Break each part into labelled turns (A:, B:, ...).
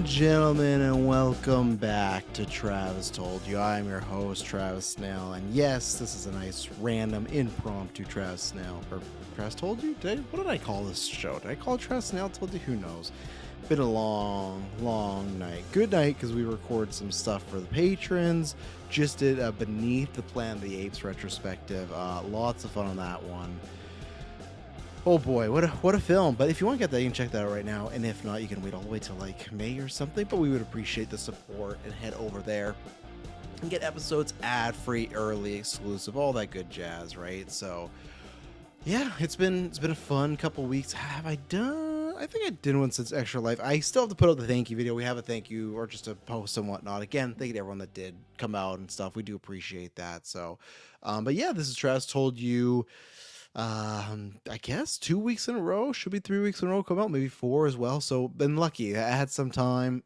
A: gentlemen, and welcome back to Travis Told You. I'm your host, Travis Snell, and yes, this is a nice, random, impromptu Travis Snell, or Travis Told You? What did I call this show? Did I call it Travis Snell Told You? Who knows? Been a long night. Good night, because we record some stuff for the patrons. Just did Beneath the Planet of the Apes retrospective. Lots of fun on that one. Oh boy, what a film. But if you want to get that, you can check that out right now. And if not, you can wait all the way till like May or something. But we would appreciate the support and head over there and get episodes ad-free, early, exclusive, all that good jazz, right? So yeah, it's been a fun couple weeks. Have I done? I think I did one since Extra Life. I still have to put out the thank you video. We have a thank you or just a post and whatnot. Again, thank you to everyone that did come out and stuff. We do appreciate that. So, but yeah, this is Travis Told You. I guess 2 weeks in a row, should be 3 weeks in a row come out, maybe 4 as well. So been lucky. I had some time,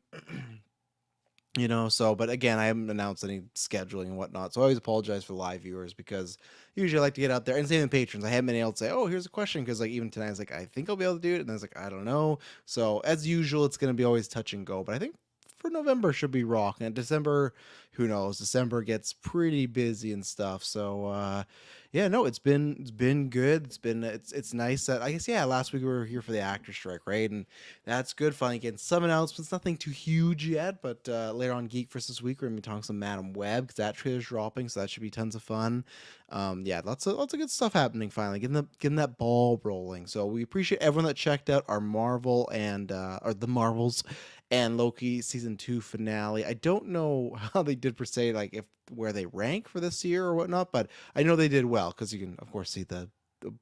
A: so, but again, I haven't announced any scheduling and whatnot. So I always apologize for live viewers because usually I like to get out there and same with patrons. I haven't been able to say, oh, here's a question. Cause like even tonight I was like, I think I'll be able to do it. And I was like, I don't know. So as usual, it's going to be always touch and go, but I think for November should be rocking. And December, who knows? December gets pretty busy and stuff. So yeah, no, it's been good. It's nice that I guess last week we were here for the actor strike, right? And that's good fun. Again, some announcements, nothing too huge yet, but later on GeekVerse this week we're gonna be talking some Madam Web because that trailer's dropping, so that should be tons of fun. Yeah, lots of good stuff happening finally, getting that ball rolling. So we appreciate everyone that checked out our Marvel and or the Marvels and Loki season 2 finale. I don't know how they did per se, like if where they rank for this year or whatnot, but I know they did well because you can of course see the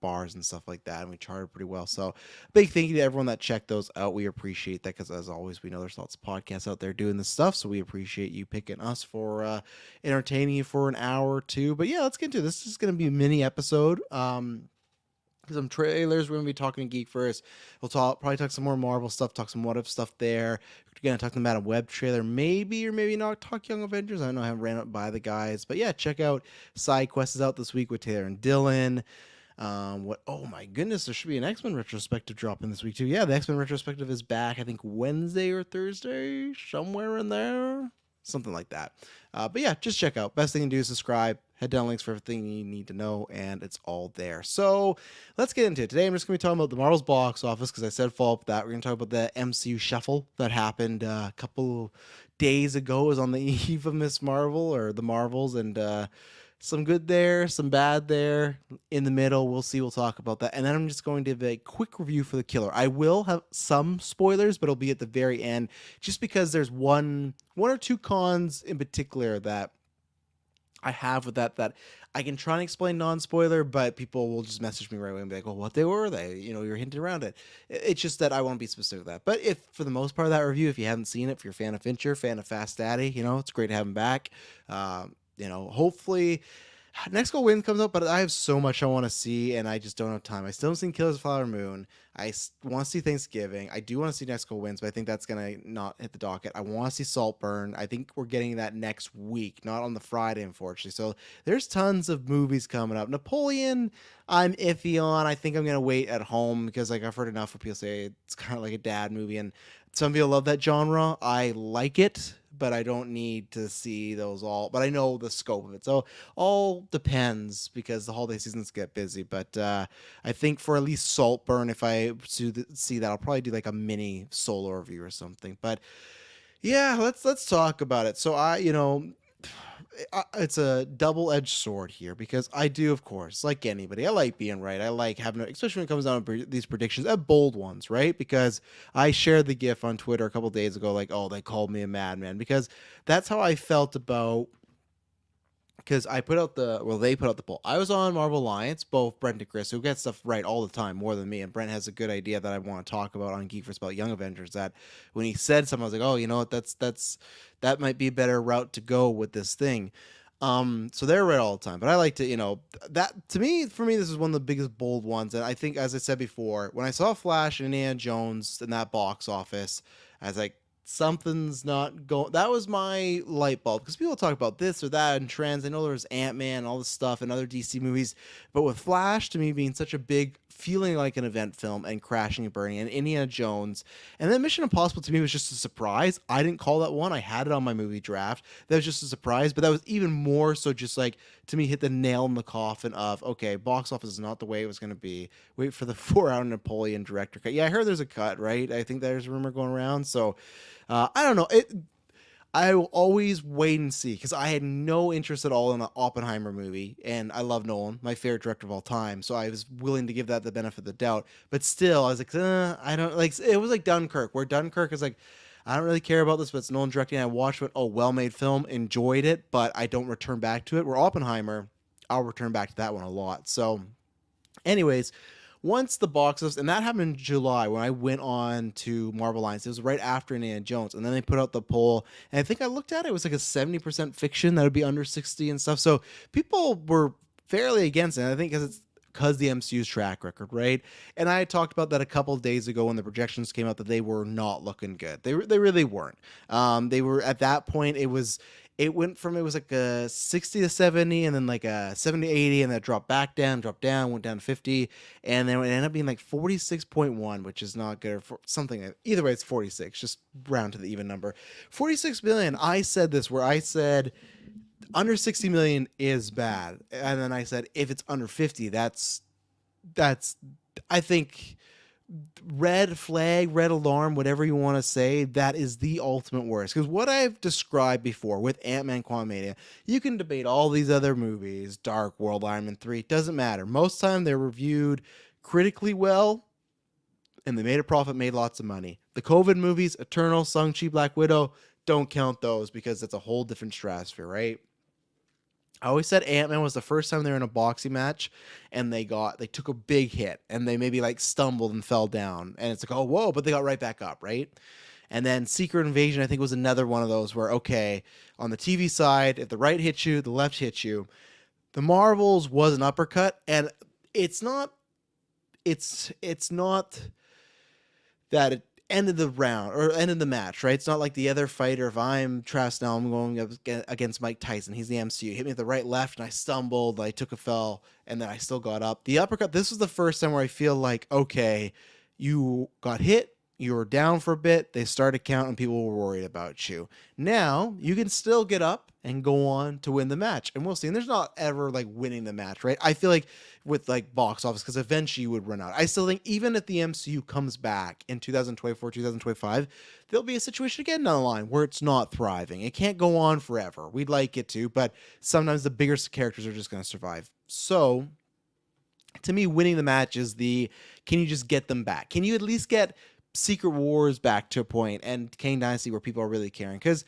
A: bars and stuff like that, and we charted pretty well. So big thank you to everyone that checked those out. We appreciate that because as always, we know there's lots of podcasts out there doing this stuff, so we appreciate you picking us for entertaining you for an hour or two. But yeah, let's get into it. This is going to be a mini episode. Some trailers. We're gonna be talking Geek First. We'll probably talk some more Marvel stuff, talk some What If stuff there. We're gonna talk the Madam Web trailer, maybe or maybe not talk Young Avengers. I don't know, I haven't ran up by the guys, but yeah, check out Side Quest is out this week with Taylor and Dylan. Oh my goodness, there should be an X-Men retrospective dropping this week too. Yeah, the X-Men retrospective is back, I think Wednesday or Thursday, somewhere in there. Something like that. But yeah, just check out. Best thing to do is subscribe. Head down links for everything you need to know, and it's all there. So let's get into it. Today I'm just going to be talking about the Marvel's box office because I said follow up with that. We're going to talk about the MCU shuffle that happened a couple days ago. It was on the eve of Miss Marvel or the Marvels, and some good there, some bad there. In the middle, we'll see. We'll talk about that. And then I'm just going to give a quick review for The Killer. I will have some spoilers, but it'll be at the very end just because there's one or two cons in particular that I have with that I can try and explain non-spoiler, but people will just message me right away and be like, well, what they were they? You're hinting around it. It's just that I want to be specific with that. But if, for the most part of that review, if you haven't seen it, if you're a fan of Fincher, fan of Fast Daddy, it's great to have him back. Hopefully Next Go Win comes out, but I have so much I want to see, and I just don't have time. I still haven't seen Killers of the Flower Moon. I want to see Thanksgiving. I do want to see Next Go Wins, but I think that's going to not hit the docket. I want to see Saltburn. I think we're getting that next week, not on the Friday, unfortunately. So there's tons of movies coming up. Napoleon, I'm iffy on. I think I'm going to wait at home because I've heard enough of people say it's kind of like a dad movie, and some people love that genre. I like it, but I don't need to see those all. But I know the scope of it. So all depends because the holiday seasons get busy. But I think for at least Saltburn, if I see that, I'll probably do like a mini solo review or something. But yeah, let's talk about it. So it's a double-edged sword here because I do, of course, like anybody, I like being right. I like having, especially when it comes down to these predictions, bold ones, right? Because I shared the gif on Twitter a couple days ago, like, oh, they called me a madman, because that's how I felt about. Because they put out the poll. I was on Marvel Alliance, both Brent and Chris, who get stuff right all the time, more than me. And Brent has a good idea that I want to talk about on GeekVerse about Young Avengers. That when he said something, I was like, oh, you know what? That might be a better route to go with this thing. So they're right all the time. But I like to, that for me, this is one of the biggest bold ones. And I think, as I said before, when I saw Flash and Indiana Jones in that box office, I was like, something's not going. That was my light bulb, because people talk about this or that and trends. I know there was Ant-Man and all this stuff and other DC movies, but with Flash to me being such a big feeling like an event film and crashing and burning, and Indiana Jones. And then Mission Impossible to me was just a surprise. I didn't call that one. I had it on my movie draft. That was just a surprise, but that was even more so just like to me hit the nail in the coffin of, okay, box office is not the way it was going to be. Wait for the 4-hour Napoleon director cut. Yeah, I heard there's a cut, right? I think there's a rumor going around. So I don't know. I will always wait and see because I had no interest at all in the Oppenheimer movie, and I love Nolan, my favorite director of all time. So I was willing to give that the benefit of the doubt. But still, I was like, I don't like. It was like Dunkirk, where Dunkirk is like, I don't really care about this, but it's Nolan directing. I watched it. Oh, well-made film, enjoyed it, but I don't return back to it. Where Oppenheimer, I'll return back to that one a lot. So, anyways, once the box office, and that happened in July when I went on to Marvel Alliance. It was right after Indiana Jones, and then they put out the poll, and I think I looked at it. It was like a 70% fiction that would be under 60 and stuff. So people were fairly against it. And I think because the MCU's track record, right? And I talked about that a couple of days ago when the projections came out that they were not looking good. They really weren't. They were at that point. It went from, it was like a 60 to 70 and then like a 70 to 80 and then it dropped down, went down to 50. And then it ended up being like 46.1, which is not good for something. Either way, it's 46, just round to the even number. 46 million. I said this where I said under 60 million is bad. And then I said, if it's under 50, that's, I think, red flag, red alarm, whatever you want to say, that is the ultimate worst. Because what I've described before with Ant-Man Quantumania, you can debate all these other movies, Dark World, Iron Man 3, doesn't matter. Most time they're reviewed critically well, and they made a profit, made lots of money. The COVID movies, Eternal, Shang-Chi, Black Widow, don't count those because that's a whole different stratosphere, right? I always said Ant-Man was the first time they were in a boxing match and they took a big hit and they maybe like stumbled and fell down. And it's like, oh, whoa, but they got right back up, right? And then Secret Invasion, I think, was another one of those where, okay, on the TV side, if the right hits you, the left hits you. The Marvels was an uppercut, and it's not that it ended the round or ended the match, right? It's not like the other fighter. If I'm Travis now, I'm going up against Mike Tyson. He's the MCU. Hit me at the right, left, and I stumbled. I took a fell, and then I still got up. The uppercut, this was the first time where I feel like, okay, you got hit, you were down for a bit, they started counting, people were worried about you. Now, you can still get up and go on to win the match, and we'll see. And there's not ever, like, winning the match, right? I feel like with, like, box office, because eventually you would run out. I still think even if the MCU comes back in 2024, 2025, there'll be a situation again down the line where it's not thriving. It can't go on forever. We'd like it to, but sometimes the bigger characters are just going to survive. So, to me, winning the match is can you just get them back? Can you at least get Secret Wars back to a point and Kang Dynasty where people are really caring? Because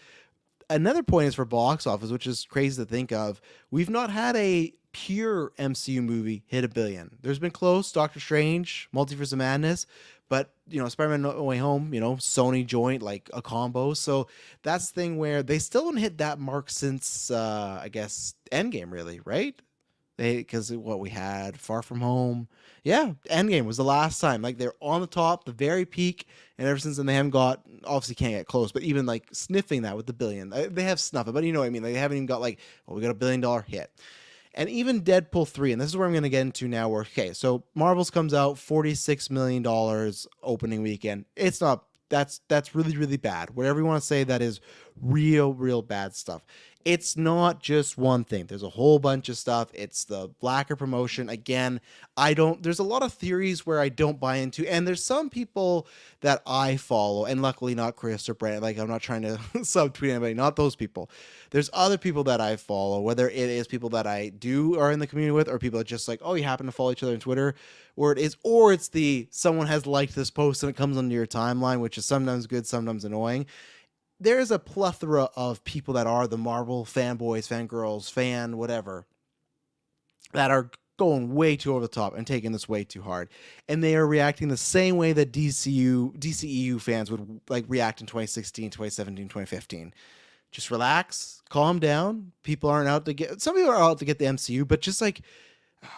A: another point is for box office, which is crazy to think of. We've not had a pure MCU movie hit $1 billion. There's been close, Doctor Strange, Multiverse of Madness, but Spider-Man No Way Home, Sony joint, like a combo. So that's the thing where they still haven't hit that mark since I guess Endgame, really, right? Because what we had, Far From Home, yeah, Endgame was the last time. Like they're on the top, the very peak, and ever since then they haven't obviously can't get close, but even like sniffing that with the billion, they have snuffed it, but you know what I mean. They haven't even got we got $1 billion hit, and even Deadpool 3, and this is where I'm going to get into now. Where so Marvel's comes out $46 million opening weekend. It's not. That's really, really bad. Whatever you want to say, that is real bad stuff. It's not just one thing. There's a whole bunch of stuff. It's the blacker promotion. Again, there's a lot of theories where I don't buy into, and there's some people that I follow, and luckily not Chris or Brent. Like, I'm not trying to subtweet anybody, not those people. There's other people that I follow, whether it is people that I are in the community with, or people that just like, oh, you happen to follow each other on Twitter, or it's someone has liked this post and it comes onto your timeline, which is sometimes good, sometimes annoying. There's a plethora of people that are the Marvel fanboys, fangirls, whatever, that are going way too over the top and taking this way too hard. And they are reacting the same way that DCEU fans would like react in 2016, 2017, 2015. Just relax, calm down. Some people are out to get the MCU, but just like,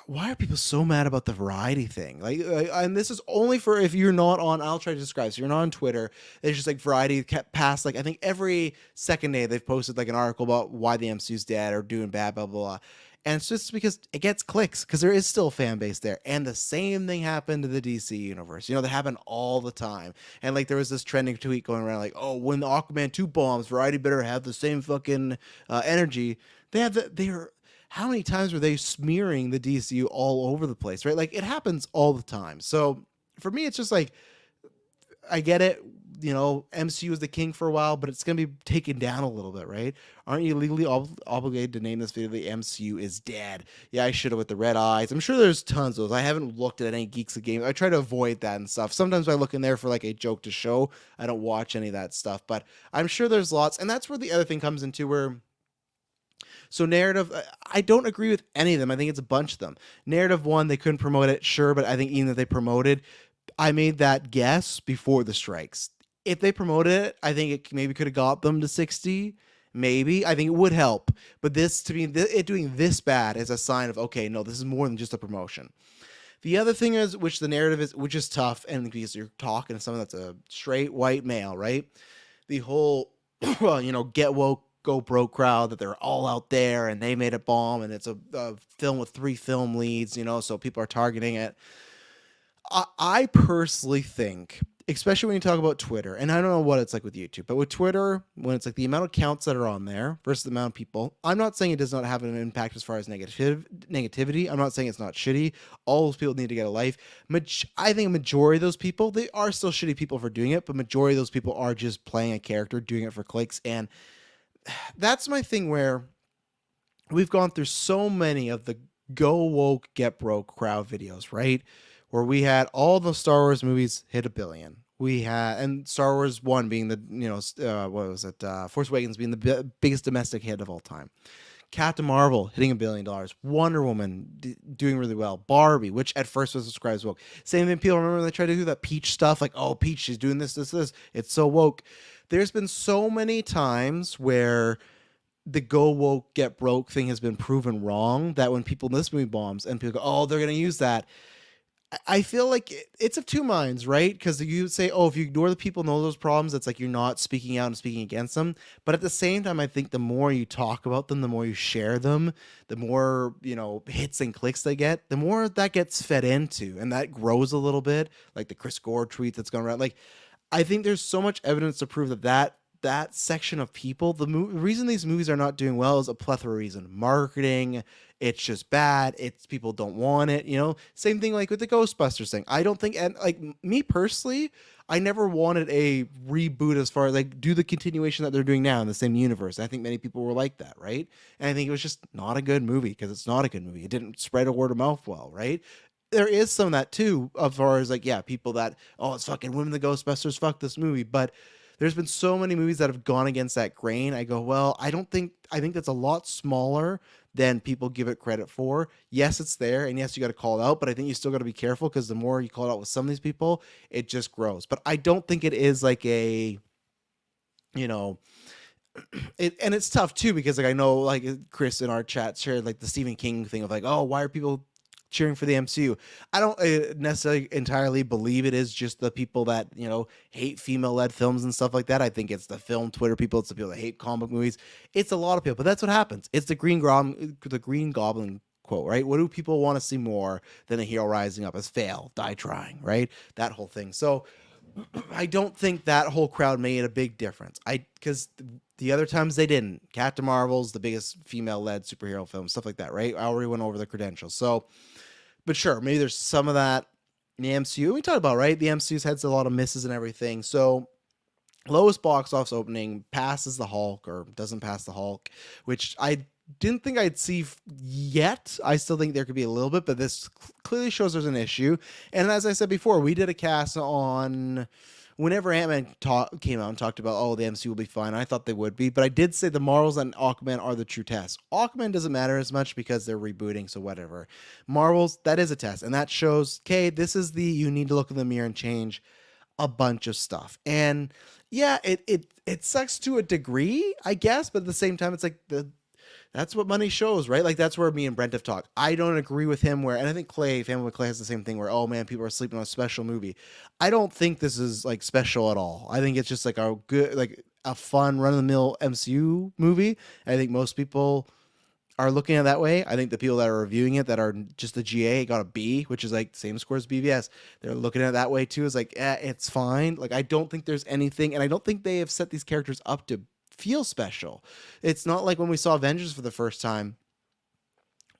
A: why are people so mad about the variety thing? Like, and this is only for if you're not on. I'll try to describe. So you're not on Twitter. It's just like variety kept past. Like I think every second day they've posted like an article about why the MCU's dead or doing bad, blah blah blah. And it's just because it gets clicks, because there is still a fan base there. And the same thing happened to the DC universe. They happen all the time. And like there was this trending tweet going around like, oh, when the Aquaman 2 bombs, Variety better have the same fucking energy. They're how many times were they smearing the DCU all over the place, right? Like it happens all the time. So for me, it's just like I get it. MCU is the king for a while, but it's going to be taken down a little bit, right? Aren't you legally obligated to name this video the MCU is dead? Yeah, I should have with the red eyes. I'm sure there's tons of those. I haven't looked at any Geeks of Games. I try to avoid that and stuff. Sometimes I look in there for like a joke to show. I don't watch any of that stuff, but I'm sure there's lots. And that's where the other thing comes into where. So narrative, I don't agree with any of them. I think it's a bunch of them. Narrative one, they couldn't promote it, sure, but I think even if they promoted, I made that guess before the strikes. If they promoted it, I think it maybe could have got them to 60. Maybe. I think it would help. But this, to me, it doing this bad is a sign of, okay, no, this is more than just a promotion. The other thing is, which the narrative is, which is tough, and because you're talking to someone that's a straight white male, right? The whole, get woke, go broke crowd, that they're all out there and they made a bomb and it's a film with 3 film leads, so people are targeting it. I personally think, especially when you talk about Twitter, and I don't know what it's like with YouTube, but with Twitter, when it's like the amount of counts that are on there versus the amount of people, I'm not saying it does not have an impact as far as negativity. I'm not saying it's not shitty. All those people need to get a life. I think a majority of those people, they are still shitty people for doing it, but majority of those people are just playing a character, doing it for clicks, and that's my thing where we've gone through so many of the go woke, get broke crowd videos, right? Where we had all the Star Wars movies hit $1 billion. We had, and Star Wars 1 being the, what was it? Force Awakens being the biggest domestic hit of all time. Captain Marvel hitting $1 billion. Wonder Woman doing really well. Barbie, which at first was described as woke. Same thing, people remember when they tried to do that Peach stuff, like, oh, Peach, she's doing this. It's so woke. There's been so many times where the go woke, get broke thing has been proven wrong, that when people miss movie bombs and people go, oh, they're going to use that. I feel like it's of two minds, right? Because you say, oh, if you ignore the people know those problems, it's like you're not speaking out and speaking against them. But at the same time, I think the more you talk about them, the more you share them, the more, hits and clicks they get, the more that gets fed into, and that grows a little bit, like the Chris Gore tweet that's going around. Like, I think there's so much evidence to prove that section of people, the reason these movies are not doing well is a plethora of reasons. Marketing, it's just bad. It's people don't want it. Same thing like with the Ghostbusters thing. I don't think, and like me personally, I never wanted a reboot as far as like do the continuation that they're doing now in the same universe. I think many people were like that, right? And I think it was just not a good movie because it's not a good movie. It didn't spread a word of mouth well, right? There is some of that too, as far as like, yeah, people that, oh, it's fucking women the Ghostbusters, fuck this movie. But there's been so many movies that have gone against that grain. I go, well, I think that's a lot smaller than people give it credit for. Yes, it's there, and yes, you got to call it out, but I think you still got to be careful because the more you call it out with some of these people, it just grows. But I don't think it is like a, and it's tough too because like I know like Chris in our chat shared like the Stephen King thing of like, oh, why are people cheering for the MCU? I don't necessarily entirely believe it is just the people that hate female-led films and stuff like that. I think it's the film Twitter people, it's the people that hate comic movies. It's a lot of people, but that's what happens. It's the Green Goblin quote, right? What do people want to see more than a hero rising up as fail, die trying, right? That whole thing. So I don't think that whole crowd made a big difference. Because the other times they didn't. Captain Marvel's the biggest female-led superhero film, stuff like that, right? I already went over the credentials. So, but sure, maybe there's some of that in the MCU. We talked about, right? The MCU's had a lot of misses and everything. So, lowest box office opening passes the Hulk or doesn't pass the Hulk, which I didn't think I'd see yet. I still think there could be a little bit, but this clearly shows there's an issue. And as I said before, we did a cast on whenever Ant-Man came out and talked about, oh, the MCU will be fine. I thought they would be, but I did say the Marvels and Aquaman are the true test. Aquaman doesn't matter as much because they're rebooting, so whatever. Marvels, that is a test, and that shows, okay, this is you need to look in the mirror and change a bunch of stuff. And yeah, it sucks to a degree, I guess, but at the same time, it's like that's what money shows, right? Like that's where me and Brent have talked. I don't agree with him and I think Family with Clay has the same thing where, oh man, people are sleeping on a special movie. I don't think this is like special at all. I think it's just like a good, like a fun run of the mill MCU movie. I think most people are looking at it that way. I think the people that are reviewing it that are just the GA got a B, which is like the same score as BVS. They're looking at it that way too. It's like, it's fine. Like, I don't think there's anything, and I don't think they have set these characters up to feel special. It's not like when we saw Avengers for the first time,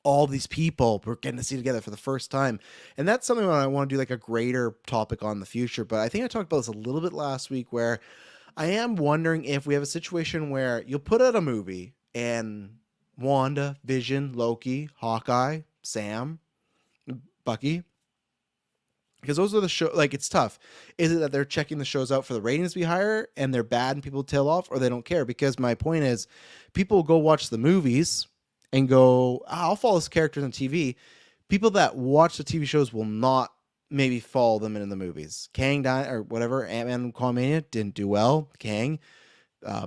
A: all these people we're getting to see together for the first time. And that's something that I want to do like a greater topic on in the future. But I think I talked about this a little bit last week, where I am wondering if we have a situation where you'll put out a movie and Wanda, Vision, Loki, Hawkeye, Sam, Bucky, because those are the show. Like, it's tough. Is it that they're checking the shows out for the ratings to be higher and they're bad and people tail off, or they don't care? Because my point is, people go watch the movies and go, I'll follow this characters on TV. People that watch the TV shows will not maybe follow them in the movies. Kang died, or whatever. Ant-Man Quantumania didn't do well. Kang,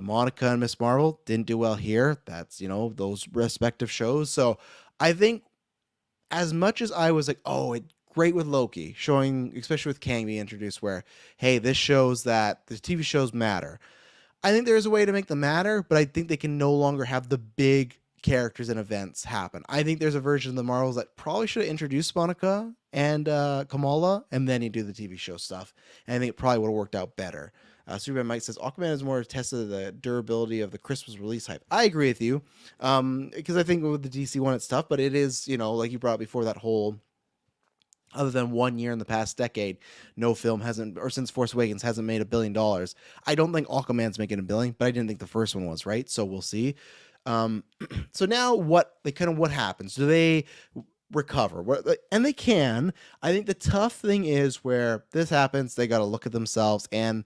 A: Monica and Miss Marvel didn't do well here. That's, those respective shows. So I think, as much as I was like, oh, it great with Loki, showing, especially with Kang being introduced, where, hey, this shows that the TV shows matter. I think there's a way to make them matter, but I think they can no longer have the big characters and events happen. I think there's a version of the Marvels that probably should have introduced Monica and Kamala, and then you do the TV show stuff. And I think it probably would have worked out better. Superman Mike says Aquaman is more tested the durability of the Christmas release hype. I agree with you, because I think with the DC one it's tough, but it is, like you brought up before, that whole, other than 1 year in the past decade, no film hasn't, or since Force Awakens, hasn't made $1 billion. I don't think Aquaman's making $1 billion, but I didn't think the first one was, right? So we'll see. So now what happens? Do they recover? And they can. I think the tough thing is where this happens, they got to look at themselves, and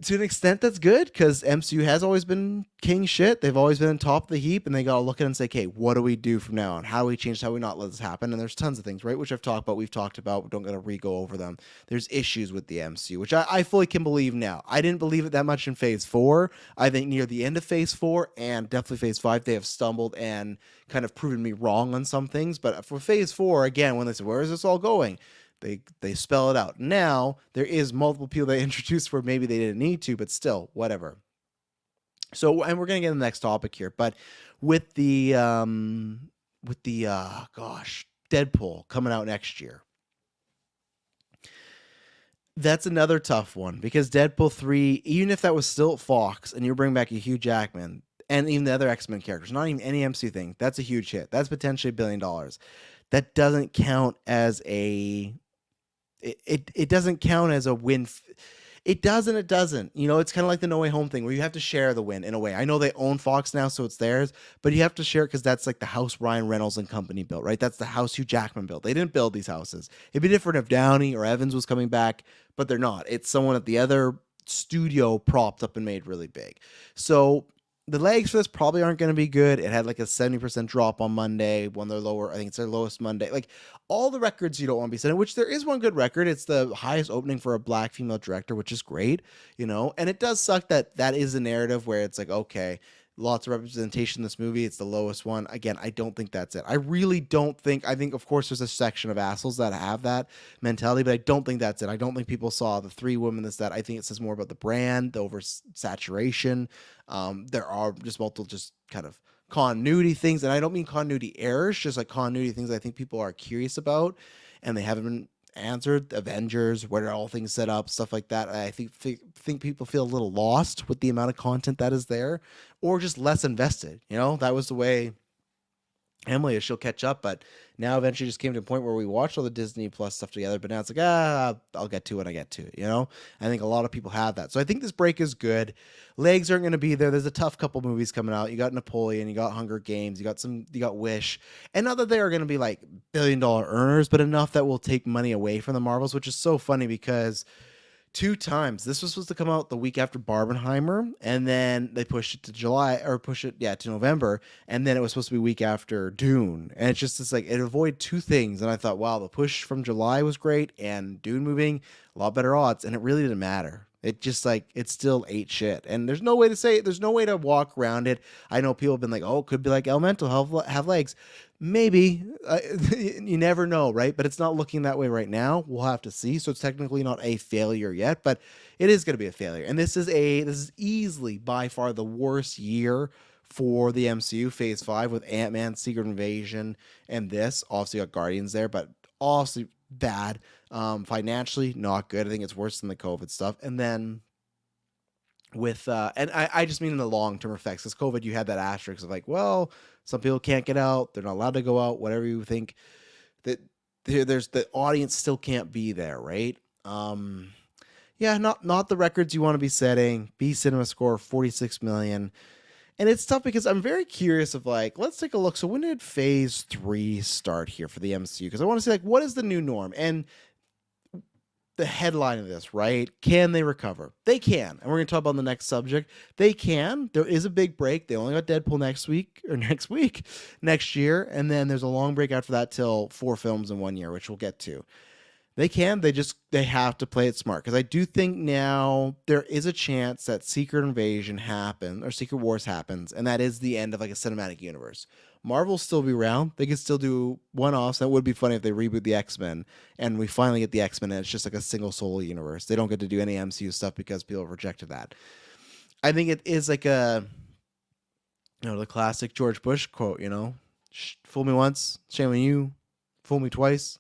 A: to an extent that's good, because MCU has always been king shit. They've always been on top of the heap, and they got to look at it and say, okay, what do we do from now on? How do we change? How do we not let this happen? And there's tons of things, right? Which we've talked about. We don't got to re-go over them. There's issues with the MCU, which I fully can believe now. I didn't believe it that much in Phase 4. I think near the end of Phase 4 and definitely Phase 5, they have stumbled and kind of proven me wrong on some things. But for Phase 4, again, when they say, where is this all going? They spell it out. Now there is multiple people they introduced where maybe they didn't need to, but still, whatever. So, and we're gonna get to the next topic here, but with the Deadpool coming out next year, that's another tough one, because Deadpool 3, even if that was still Fox and you bring back a Hugh Jackman and even the other X-Men characters, not even any MC thing, that's a huge hit. That's potentially $1 billion. That doesn't count as a it doesn't count as a win. It does and it doesn't. It's kind of like the No Way Home thing, where you have to share the win in a way. I know they own Fox now, so it's theirs, but you have to share it because that's like the house Ryan Reynolds and company built, right? That's the house Hugh Jackman built. They didn't build these houses. It'd be different if Downey or Evans was coming back, but they're not. It's someone at the other studio propped up and made really big. So the legs for this probably aren't going to be good. It had like a 70% drop on Monday, one of their lower, I think it's their lowest Monday. Like, all the records you don't want to be setting, which there is one good record. It's the highest opening for a black female director, which is great, and it does suck that is a narrative where it's like, okay, lots of representation in this movie. It's the lowest one. Again, I don't think that's it. I really don't think, I think of course there's a section of assholes that have that mentality, but I don't think that's it. I don't think people saw the 3 women that. I think it says more about the brand, the oversaturation. There are just multiple just kind of continuity things, and I don't mean continuity errors, just like continuity things I think people are curious about and they haven't been answered. Avengers, where are all things set up, stuff like that. I think people feel a little lost with the amount of content that is there, or just less invested. That was the way Emily is. She'll catch up, but now eventually just came to a point where we watched all the Disney Plus stuff together, but now it's like, I'll get to it when I get to it. I think a lot of people have that. So I think this break is good. Legs aren't going to be there. There's a tough couple movies coming out. You got Napoleon, you got Hunger Games, you got Wish, and not that they are going to be like $1 billion earners, but enough that will take money away from the Marvels, which is so funny because 2 times. This was supposed to come out the week after Barbenheimer, and then they pushed it to to November, and then it was supposed to be week after Dune. And it's just like it avoided 2 things. And I thought, wow, the push from July was great, and Dune moving, a lot better odds, and it really didn't matter. It just it still ate shit. And there's no way to say it. There's no way to walk around it. I know people have been like, oh, it could be like Elemental, have legs. Maybe. You never know, right? But it's not looking that way right now. We'll have to see. So it's technically not a failure yet, but it is going to be a failure. And this is easily by far the worst year for the MCU Phase 5 with Ant-Man, Secret Invasion, and this. Obviously got Guardians there, but obviously bad. Financially, not good. I think it's worse than the COVID stuff. And then with and I just mean in the long-term effects, because COVID, you had that asterisk of like, well, some people can't get out, they're not allowed to go out, whatever you think, that there's the audience still can't be there, right? Yeah, not the records you want to be setting. B Cinema Score 46 million. And it's tough because I'm very curious of like, let's take a look. So when did Phase 3 start here for the MCU? Because I want to see like, what is the new norm? And the headline of this, right? Can they recover? They can. And we're going to talk about the next subject. They can. There is a big break. They only got Deadpool next year. And then there's a long break after that till 4 films in 1 year, which we'll get to. They can. They have to play it smart, because I do think now there is a chance that Secret Invasion happens or Secret Wars happens, and that is the end of like a cinematic universe. Marvel will still be around. They can still do one-offs. That would be funny if they reboot the X-Men and we finally get the X-Men and it's just like a single solo universe. They don't get to do any MCU stuff because people have rejected that. I think it is like the classic George Bush quote, fool me once, shame on you. Fool me twice,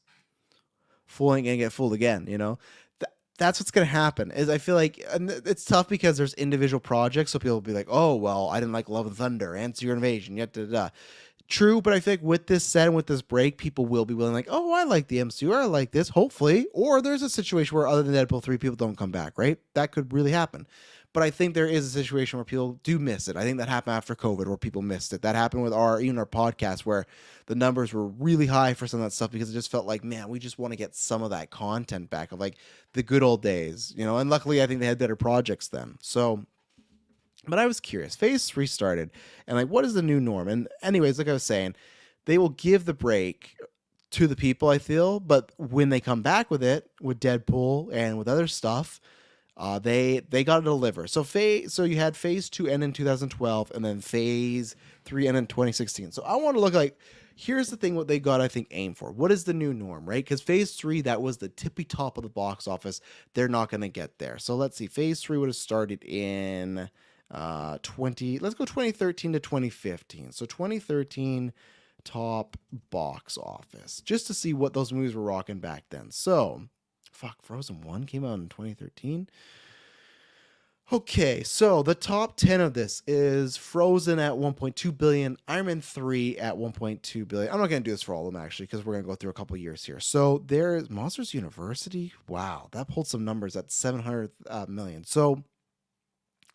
A: fooling and get fooled again. That's what's going to happen. Is I feel like, and it's tough because there's individual projects, so people will be like, oh well, I didn't like Love and Thunder and Secret Invasion yet. True, but I think with this set and with this break, people will be willing, like, oh, I like the MCU, or I like this, hopefully. Or there's a situation where other than Deadpool 3, people don't come back, right? That could really happen. But I think there is a situation where people do miss it. I think that happened after COVID, where people missed it. That happened with even our podcast, where the numbers were really high for some of that stuff, because it just felt like, man, we just want to get some of that content back of like the good old days, And luckily, I think they had better projects then. So, but I was curious. Phase 3 started, and like, what is the new norm? And anyways, like I was saying, they will give the break to the people, I feel, but when they come back with it, with Deadpool and with other stuff, they got to deliver. So you had Phase 2 end in 2012, and then Phase 3 end in 2016. So I want to look like, here's the thing, what they got, I think, aim for. What is the new norm, right? Because Phase 3, that was the tippy top of the box office. They're not going to get there. So let's see. Phase 3 would have started in let's go 2013 to 2015. So 2013 top box office, just to see what those movies were rocking back then. So Frozen 1 came out in 2013. Okay, so the top 10 of this is Frozen at 1.2 billion, Iron Man 3 at 1.2 billion. I'm not going to do this for all of them, actually, because we're going to go through a couple years here. So there's Monsters University. Wow, that pulled some numbers at 700 million. So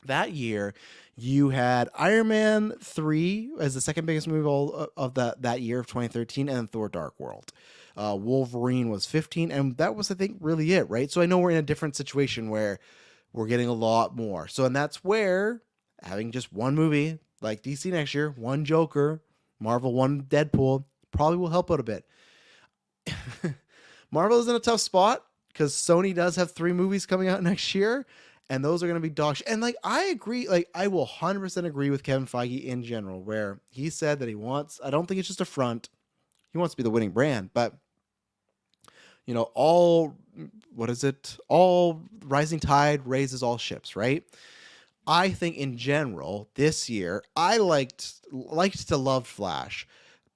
A: that year, you had Iron Man 3 as the second biggest movie of that year of 2013, and then Thor Dark World. Wolverine was 15, and that was, I think, really it, right? So I know we're in a different situation where we're getting a lot more. So, and that's where having just one movie, like DC next year, one Joker, Marvel, one Deadpool, probably will help out a bit. Marvel is in a tough spot because Sony does have 3 movies coming out next year, and those are going to be dog shit. And like, I agree, like, I will 100% agree with Kevin Feige in general, where he said that he wants, I don't think it's just a front, he wants to be the winning brand, but all rising tide raises all ships, right? I think in general, this year, I liked to love Flash.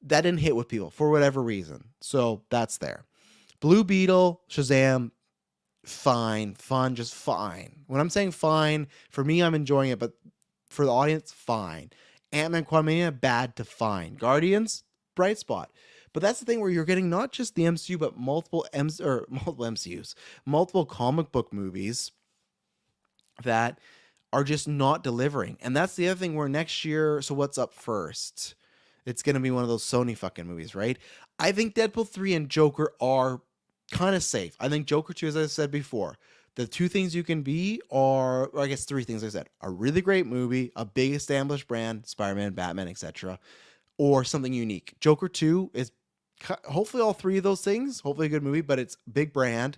A: That didn't hit with people for whatever reason. So that's there. Blue Beetle, Shazam, fine, fun, just fine. When I'm saying fine, for me, I'm enjoying it, but for the audience, fine. Ant-Man Quantumania, bad to fine. Guardians, bright spot. But that's the thing, where you're getting not just the MCU, but multiple MCUs, multiple comic book movies that are just not delivering. And that's the other thing, where next year, so what's up first? It's going to be one of those Sony fucking movies, right? I think Deadpool 3 and Joker are kind of safe. I think Joker 2, as I said before, the 2 things you can be are, or I guess 3 things, like I said, a really great movie, a big established brand, Spider-Man, Batman, etc., or something unique. Joker 2 is hopefully all 3 of those things, hopefully a good movie, but it's big brand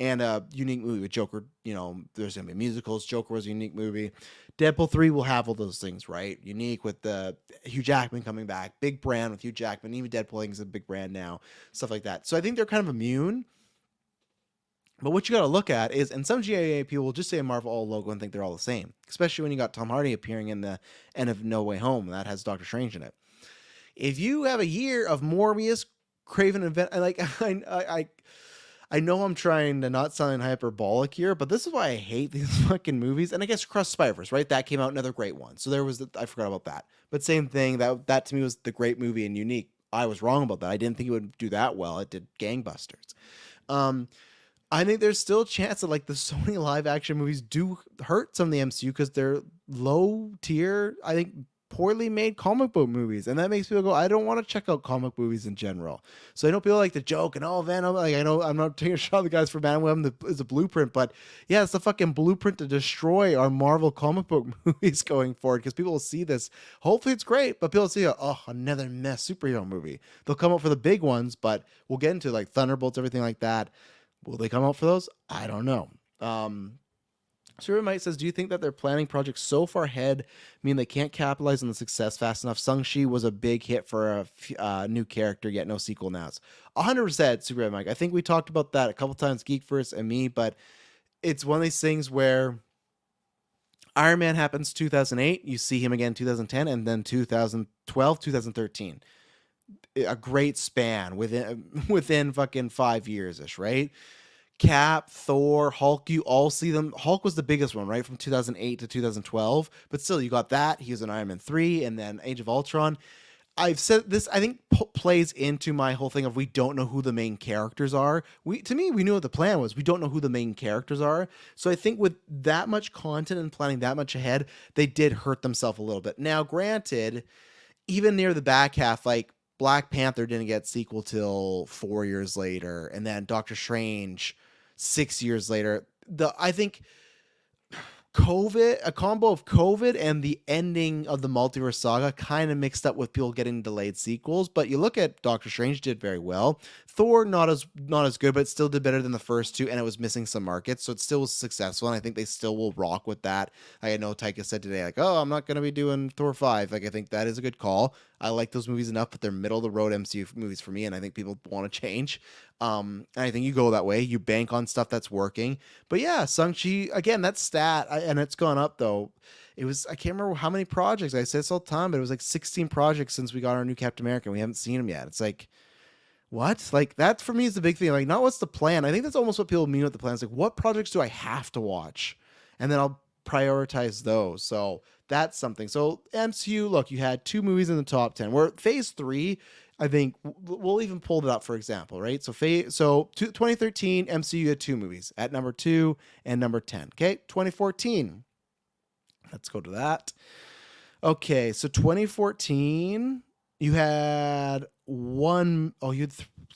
A: and a unique movie. With Joker, there's going to be musicals. Joker was a unique movie. Deadpool 3 will have all those things, right? Unique with the Hugh Jackman coming back, big brand with Hugh Jackman, even Deadpool is a big brand now, stuff like that. So I think they're kind of immune. But what you got to look at is, and some GIA people will just say a Marvel all logo and think they're all the same, especially when you got Tom Hardy appearing in the end of No Way Home that has Doctor Strange in it. If you have a year of Morbius, Craven event, like I know I'm trying to not sound hyperbolic here, but this is why I hate these fucking movies. And I guess Cross Spider-Verse, right? That came out, another great one. So there was I forgot about that. But same thing, that to me was the great movie and unique. I was wrong about that. I didn't think it would do that well. It did gangbusters. Um, I think there's still a chance that like the Sony live action movies do hurt some of the MCU because they're low tier. I think poorly made comic book movies, and that makes people go, I don't want to check out comic movies in general. So I know people like to joke and Venom. Like I know I'm not taking a shot at the guys for Venom is a blueprint, but yeah, it's the fucking blueprint to destroy our Marvel comic book movies going forward because people will see this. Hopefully it's great, but people see another mess superhero movie. They'll come up for the big ones, but we'll get into like Thunderbolts, everything like that. Will they come out for those? I don't know. Survey Mike says, do you think that they're planning projects so far ahead mean they can't capitalize on the success fast enough? Shang-Chi was a big hit for a new character, yet no sequel now. 100% Survey Mike. I think we talked about that a couple times, GeekVerse and me, but it's one of these things where Iron Man happens 2008, you see him again 2010, and then 2012, 2013. A great span within fucking 5 years ish, right? Cap, Thor, Hulk, you all see them. Hulk was the biggest one, right? From 2008 to 2012. But still, you got that. He was in Iron Man 3 and then Age of Ultron. I've said this, I think plays into my whole thing of we don't know who the main characters are. To me, we knew what the plan was. We don't know who the main characters are. So I think with that much content and planning that much ahead, they did hurt themselves a little bit. Now, granted, even near the back half, like Black Panther didn't get sequel till 4 years later, and then Doctor Strange 6 years later. I think a combo of COVID and the ending of the multiverse saga kind of mixed up with people getting delayed sequels. But you look at Doctor Strange did very well. Thor not as good, but still did better than the first two, and it was missing some markets, so it still was successful. And I think they still will rock with that. I know Taika said today, like, "Oh, I'm not going to be doing Thor 5." Like, I think that is a good call. I like those movies enough, but they're middle of the road MCU movies for me, and I think people want to change. And I think you go that way. You bank on stuff that's working. But yeah, Shang-Chi, again, that stat, and it's gone up though. It was, I can't remember how many projects. I say this all the time, but it was like 16 projects since we got our new Captain America, and we haven't seen him yet. It's like, what? Like, that for me is the big thing. Like, not what's the plan. I think that's almost what people mean with the plan. It's like, what projects do I have to watch? And then I'll prioritize those. So that's something. So MCU, look, you had 2 movies in the top 10. Where phase 3, I think we'll even pull it up for example, right? So 2013 MCU had 2 movies at number 2 and number 10. Okay, 2014. Let's go to that. Okay, so 2014, you had one. Oh,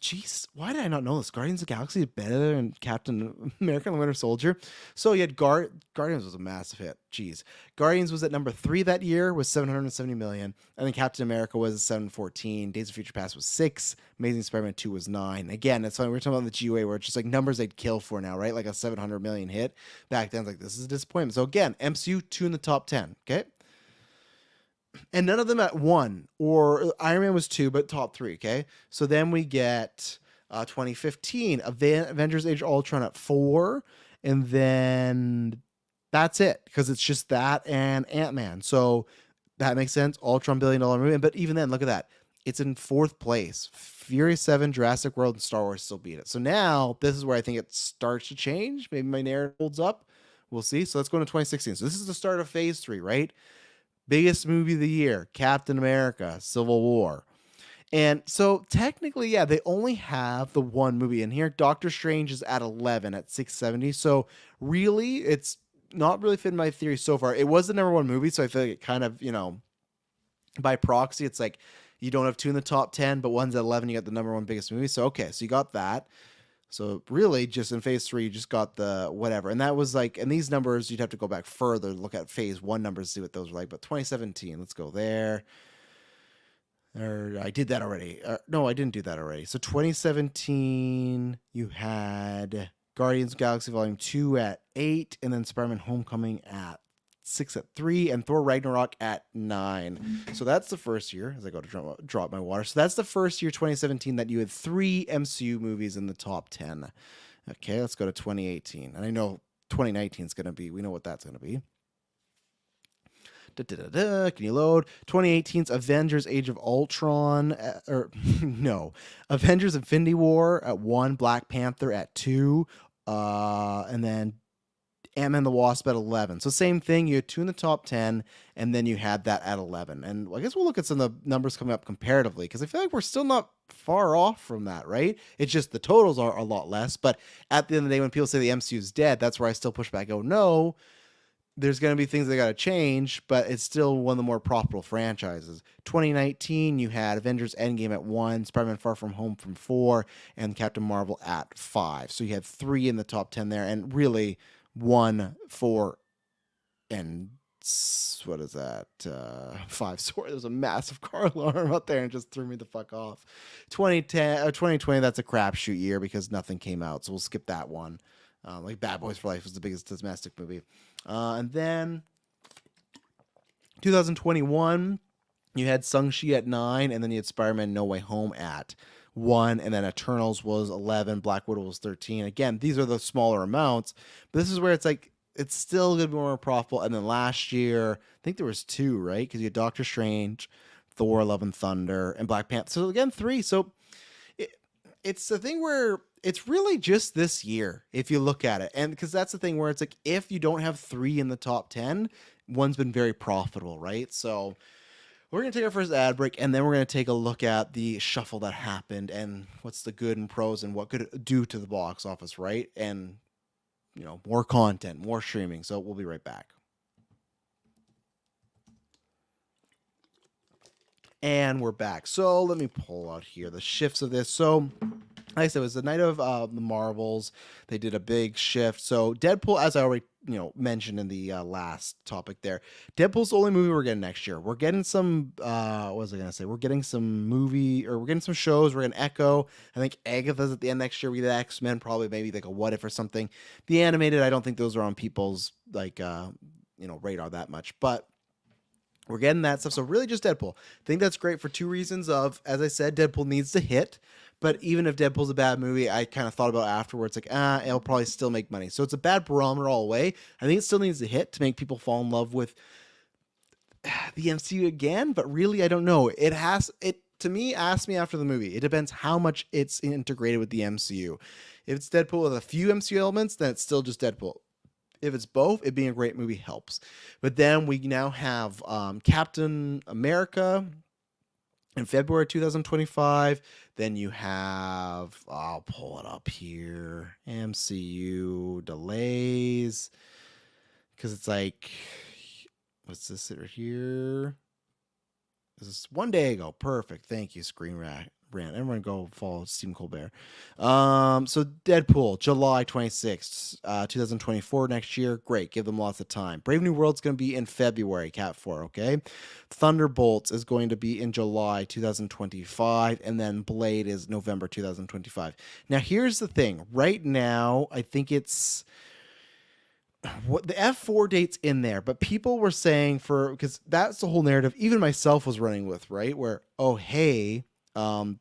A: jeez, why did I not know this? Guardians of the Galaxy is better than Captain America and the Winter Soldier. So you had Guardians was a massive hit. Jeez, Guardians was at number 3 that year with 770 million, and then Captain America was 714. Days of Future Past was 6. Amazing Spider-Man 2 was 9. Again, that's funny. We're talking about the GUA where it's just like numbers they'd kill for now, right? Like a 700 million hit back then. It's like, this is a disappointment. So again, MCU 2 in the top 10. Okay. And none of them at 1, or Iron Man was 2, but top 3. Okay, so then we get 2015 Avengers Age of Ultron at 4, and then that's it because it's just that and Ant-Man. So that makes sense. Ultron $1 billion movie, but even then, look at that. It's in 4th place. Fury 7, Jurassic World, and Star Wars still beat it. So now this is where I think it starts to change. Maybe my narrative holds up. We'll see. So let's go into 2016. So this is the start of phase 3, right? Biggest movie of the year, Captain America, Civil War. And so technically, yeah, they only have the 1 movie in here. Doctor Strange is at 11 at 670. So really, it's not really fitting my theory so far. It was the number 1 movie, so I feel like it kind of, by proxy, it's like you don't have 2 in the top 10, but one's at 11, you got the number 1 biggest movie. So, okay, so you got that. So really, just in phase 3, you just got the whatever. And that was like, and these numbers, you'd have to go back further, look at phase 1 numbers, see what those were like. But 2017, let's go there. Or I did that already. No, I didn't do that already. So 2017, you had Guardians of the Galaxy Volume 2 at 8, and then Spider-Man Homecoming at 6 at 3, and Thor Ragnarok at 9. So that's the first year, as I go to drop my water. So that's the first year, 2017, that you had 3 MCU movies in the top 10. Okay, let's go to 2018. And I know 2019 is going to be, we know what that's going to be. Can you load 2018's Avengers Age of Ultron? Or no, Avengers Infinity War at 1, Black Panther at 2, and then Ant-Man the Wasp at 11. So same thing, you had 2 in the top 10, and then you had that at 11. And I guess we'll look at some of the numbers coming up comparatively, because I feel like we're still not far off from that, right? It's just the totals are a lot less. But at the end of the day, when people say the MCU is dead, that's where I still push back. Go, no, there's going to be things that got to change, but it's still one of the more profitable franchises. 2019, you had Avengers Endgame at 1, Spider-Man Far From Home from 4, and Captain Marvel at 5. So you had 3 in the top 10 there, and really 1, 4, and what is that? 5. Sorry, there's a massive car alarm out there and just threw me the fuck off. 2010 or 2020, that's a crapshoot year because nothing came out, so we'll skip that one. Like Bad Boys for Life was the biggest domestic movie. And then 2021, you had Shang-Chi at 9, and then you had Spider-Man No Way Home at 1, and then Eternals was 11, Black Widow was 13. Again, these are the smaller amounts, but this is where it's like, it's still going to be more profitable. And then last year, I think there was 2, right? Because you had Doctor Strange, Thor, Love and Thunder, and Black Panther. So again, 3. So it's the thing where it's really just this year, if you look at it. And because that's the thing where it's like, if you don't have 3 in the top 10, one's been very profitable, right? So we're going to take our first ad break, and then we're going to take a look at the shuffle that happened and what's the good and pros and what could it do to the box office, right? And, you know, more content, more streaming. So we'll be right back. And we're back. So let me pull out here the shifts of this. So like I said, it was the night of the Marvels. They did a big shift. So Deadpool, as I already mentioned in the last topic there, Deadpool's the only movie we're getting next year. We're getting some, what was I going to say? We're getting some movie, or we're getting some shows. We're getting Echo. I think Agatha's at the end next year. We get X-Men, probably maybe like a What If or something. The animated, I don't think those are on people's radar that much. But we're getting that stuff. So really just Deadpool. I think that's great for 2 reasons of, as I said, Deadpool needs to hit. But even if Deadpool's a bad movie, I kind of thought about afterwards, like, it'll probably still make money. So it's a bad barometer all the way. I think it still needs to hit to make people fall in love with the MCU again. But really, I don't know. To me, ask me after the movie. It depends how much it's integrated with the MCU. If it's Deadpool with a few MCU elements, then it's still just Deadpool. If it's both, it being a great movie helps. But then we now have Captain America in February 2025. Then you have, I'll pull it up here, MCU delays. Because it's like, what's this right here? This is 1 day ago. Perfect. Thank you, Screen Rant. Everyone go follow Stephen Colbert. So Deadpool, July 26th, 2024 next year. Great. Give them lots of time. Brave New World's going to be in February, Cat 4, okay? Thunderbolts is going to be in July 2025, and then Blade is November 2025. Now, here's the thing. Right now, I think it's what the F4 date's in there, but people were saying because that's the whole narrative, even myself was running with, right? Where, oh, hey,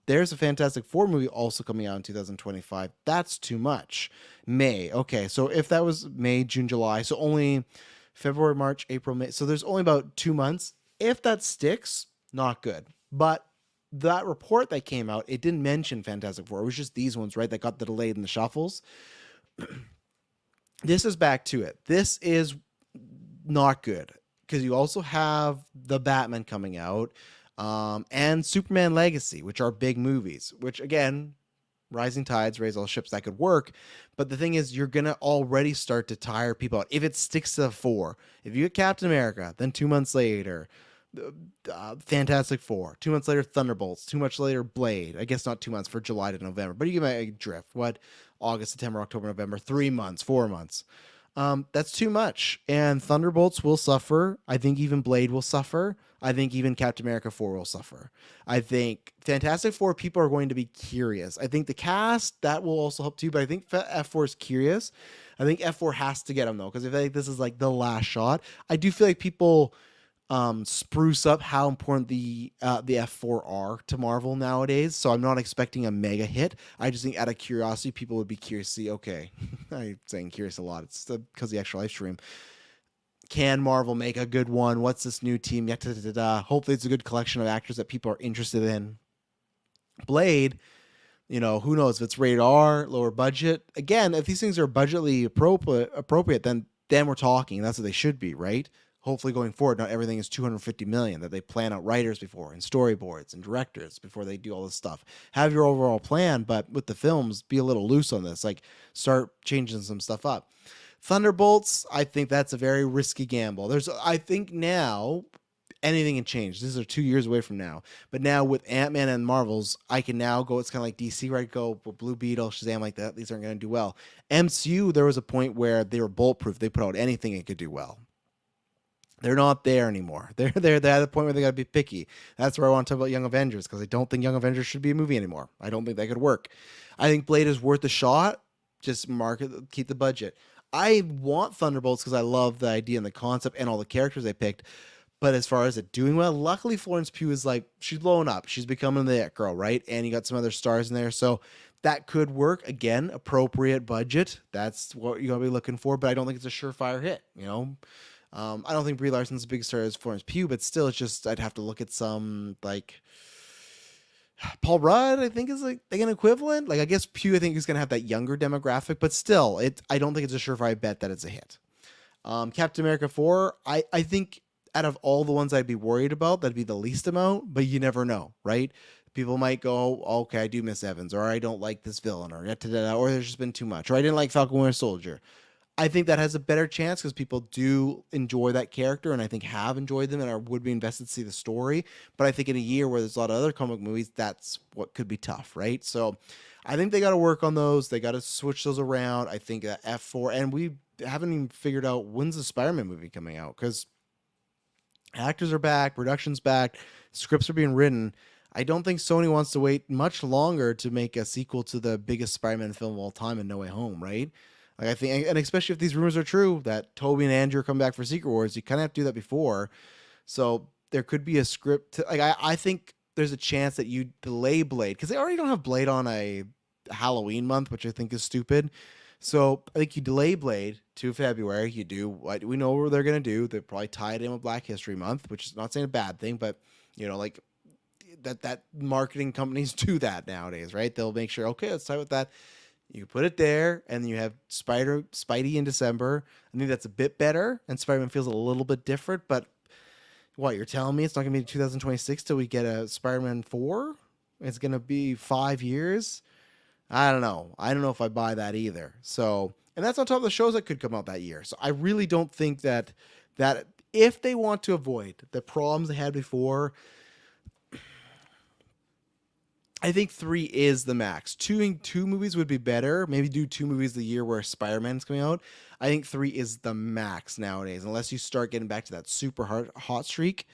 A: there's a Fantastic Four movie also coming out in 2025. That's too much. May. Okay, so if that was May, June, July, so only February, March, April, May. So there's only about 2 months. If that sticks, not good. But that report that came out, it didn't mention Fantastic Four. It was just these ones, right, that got the delayed in the shuffles. This is back to it. This is not good because you also have the Batman coming out. And Superman Legacy, which are big movies, which again, rising tides raise all ships, that could work. But the thing is, you're going to already start to tire people out. If it sticks to 4, if you get Captain America, then 2 months later, Fantastic Four, 2 months later, Thunderbolts, 2 months later, Blade. I guess not 2 months for July to November, but you get my drift. What? August, September, October, November, 3 months, 4 months. That's too much. And Thunderbolts will suffer. I think even Blade will suffer. I think even Captain America 4 will suffer. I think Fantastic Four, people are going to be curious. I think the cast, that will also help too, but I think F4 is curious. I think F4 has to get them though, because I feel like this is like the last shot. I do feel like people spruce up how important the F4 are to Marvel nowadays. So I'm not expecting a mega hit. I just think out of curiosity, people would be curious to see. Okay, I'm saying curious a lot. It's because the extra live stream. Can Marvel make a good one? What's this new team? Hopefully, it's a good collection of actors that people are interested in. Blade, who knows if it's rated R, lower budget. Again, if these things are budgetly appropriate, then we're talking. That's what they should be, right? Hopefully, going forward, not everything is 250 million. That they plan out writers before and storyboards and directors before they do all this stuff. Have your overall plan, but with the films, be a little loose on this. Like, start changing some stuff up. Thunderbolts, I think that's a very risky gamble. I think now anything can change. These are 2 years away from now. But now with Ant-Man and Marvels, I can now go, it's kind of like DC, right? Go Blue Beetle, Shazam, like that. These aren't going to do well. MCU, there was a point where they were bulletproof. They put out anything it could do well. They're not there anymore. They're at the point where they got to be picky. That's where I want to talk about Young Avengers, because I don't think Young Avengers should be a movie anymore. I don't think that could work. I think Blade is worth a shot. Just keep the budget. I want Thunderbolts because I love the idea and the concept and all the characters they picked. But as far as it doing well, luckily Florence Pugh is like, she's blowing up. She's becoming the it girl, right? And you got some other stars in there. So that could work. Again, appropriate budget. That's what you're going to be looking for. But I don't think it's a surefire hit, I don't think Brie Larson's a big star as Florence Pugh, but still, it's just, I'd have to look at some, like, Paul Rudd, I think, is like an equivalent. Like, I guess Pugh, I think, is going to have that younger demographic, but still, I don't think it's a surefire bet that it's a hit. Captain America 4, I think out of all the ones I'd be worried about, that'd be the least amount, but you never know, right? People might go, okay, I do miss Evans, or I don't like this villain, or there's just been too much, or I didn't like Falcon Winter Soldier. I think that has a better chance because people do enjoy that character, and I think have enjoyed them and would be invested to see the story. But I think in a year where there's a lot of other comic movies, that's what could be tough, right? So I think they got to work on those. They got to switch those around. I think that F4, and we haven't even figured out when's the Spider-Man movie coming out, because actors are back, production's back, scripts are being written. I don't think Sony wants to wait much longer to make a sequel to the biggest Spider-Man film of all time in No Way Home, right? Like, I think, and especially if these rumors are true that Tobey and Andrew come back for Secret Wars, you kind of have to do that before. So there could be a script. I think there's a chance that you delay Blade because they already don't have Blade on a Halloween month, which I think is stupid. So I think you delay Blade to February. You do what we know what they're going to do. They probably tie it in with Black History Month, which is not saying a bad thing, but like that marketing companies do that nowadays, right? They'll make sure, okay, let's tie with that. You put it there, and then you have Spidey in December. I think that's a bit better, and Spider-Man feels a little bit different. But what, you're telling me it's not going to be 2026 till we get a Spider-Man 4? It's going to be 5 years? I don't know. I don't know if I buy that either. So, and that's on top of the shows that could come out that year. So I really don't think that if they want to avoid the problems they had before, I think 3 is the max. Two movies would be better. Maybe do 2 movies a year where Spider-Man's coming out. I think 3 is the max nowadays. Unless you start getting back to that super hot streak,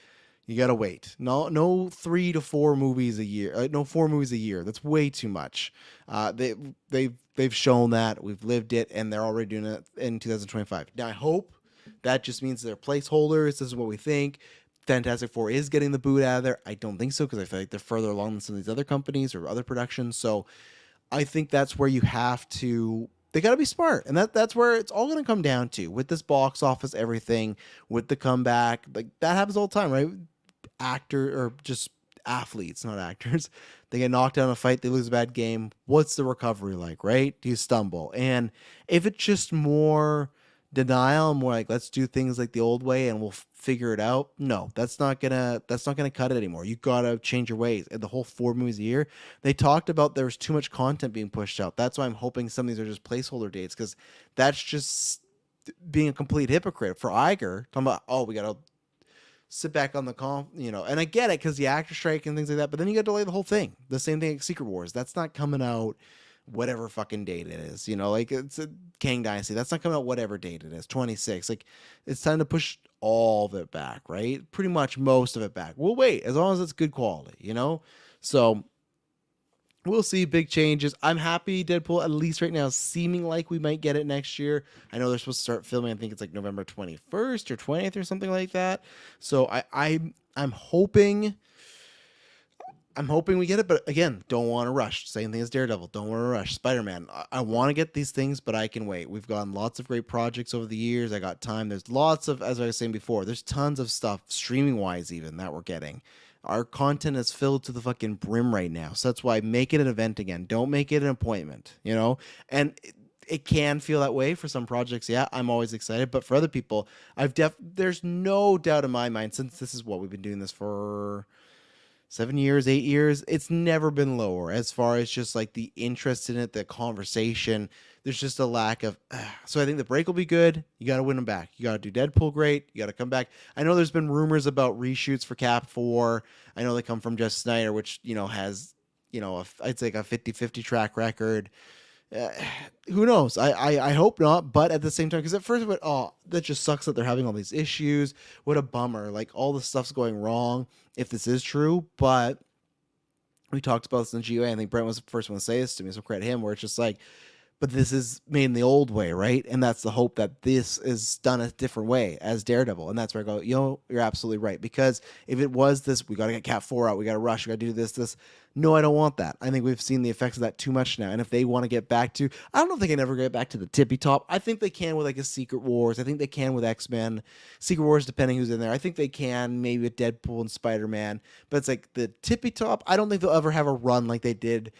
A: you gotta wait. No 3 to 4 movies a year. No 4 movies a year. That's way too much. They've shown that. We've lived it, and they're already doing it in 2025. Now I hope that just means they're placeholders. This is what we think. Fantastic Four is getting the boot out of there. I don't think so, because I feel like they're further along than some of these other companies or other productions. So I think that's where you have to, they got to be smart. And that's where it's all going to come down to with this box office, everything, with the comeback. Like, that happens all the time, right? Actor or just athletes, not actors. They get knocked out in a fight, they lose a bad game. What's the recovery like, right? Do you stumble? And if it's just more denial, more like, let's do things like the old way and we'll figure it out. No, that's not gonna cut it anymore. You gotta change your ways. And the whole 4 movies a year, they talked about there was too much content being pushed out. That's why I'm hoping some of these are just placeholder dates, because that's just being a complete hypocrite for Iger. Talking about, oh, we gotta sit back on the and I get it because the actor strike and things like that, but then you gotta delay the whole thing. The same thing like Secret Wars. That's not coming out whatever fucking date it is, like it's a Kang Dynasty. That's not coming out whatever date it is, 26. Like, it's time to push all of it back, right? Pretty much most of it back. We'll wait as long as it's good quality, So we'll see big changes. I'm happy Deadpool, at least right now, is seeming like we might get it next year. I know they're supposed to start filming. I think it's like November 21st or 20th or something like that. So I'm hoping we get it, but again, don't want to rush. Same thing as Daredevil. Don't want to rush. Spider-Man. I want to get these things, but I can wait. We've gotten lots of great projects over the years. I got time. There's lots of, as I was saying before, there's tons of stuff, streaming-wise even, that we're getting. Our content is filled to the fucking brim right now. So that's why make it an event again. Don't make it an appointment, you know? And it can feel that way for some projects. Yeah, I'm always excited, but for other people, there's no doubt in my mind, since this is what we've been doing this for 7 years, 8 years, it's never been lower as far as just like the interest in it, the conversation. There's just a lack of. So I think the break will be good. You got to win them back. You got to do Deadpool great. You got to come back. I know there's been rumors about reshoots for Cap 4. I know they come from Jeff Snyder, which, has, I'd say like a 50-50 track record. Uh, who knows? I hope not, but at the same time, because at first I went, oh, that just sucks that they're having all these issues. What a bummer. Like, all the stuff's going wrong if this is true. But we talked about this in GOA. I think Brent was the first one to say this to me, so credit him, where it's just like, but this is made in the old way, right? And that's the hope, that this is done a different way as Daredevil. And that's where I go, you're absolutely right. Because if it was this, we got to get Cat 4 out, we got to rush, we got to do this. No, I don't want that. I think we've seen the effects of that too much now. And if they want to get back to, I don't know if they can ever get back to the tippy top. I think they can with like a Secret Wars. I think they can with X-Men. Secret Wars, depending who's in there. I think they can maybe with Deadpool and Spider-Man. But it's like the tippy top, I don't think they'll ever have a run like they did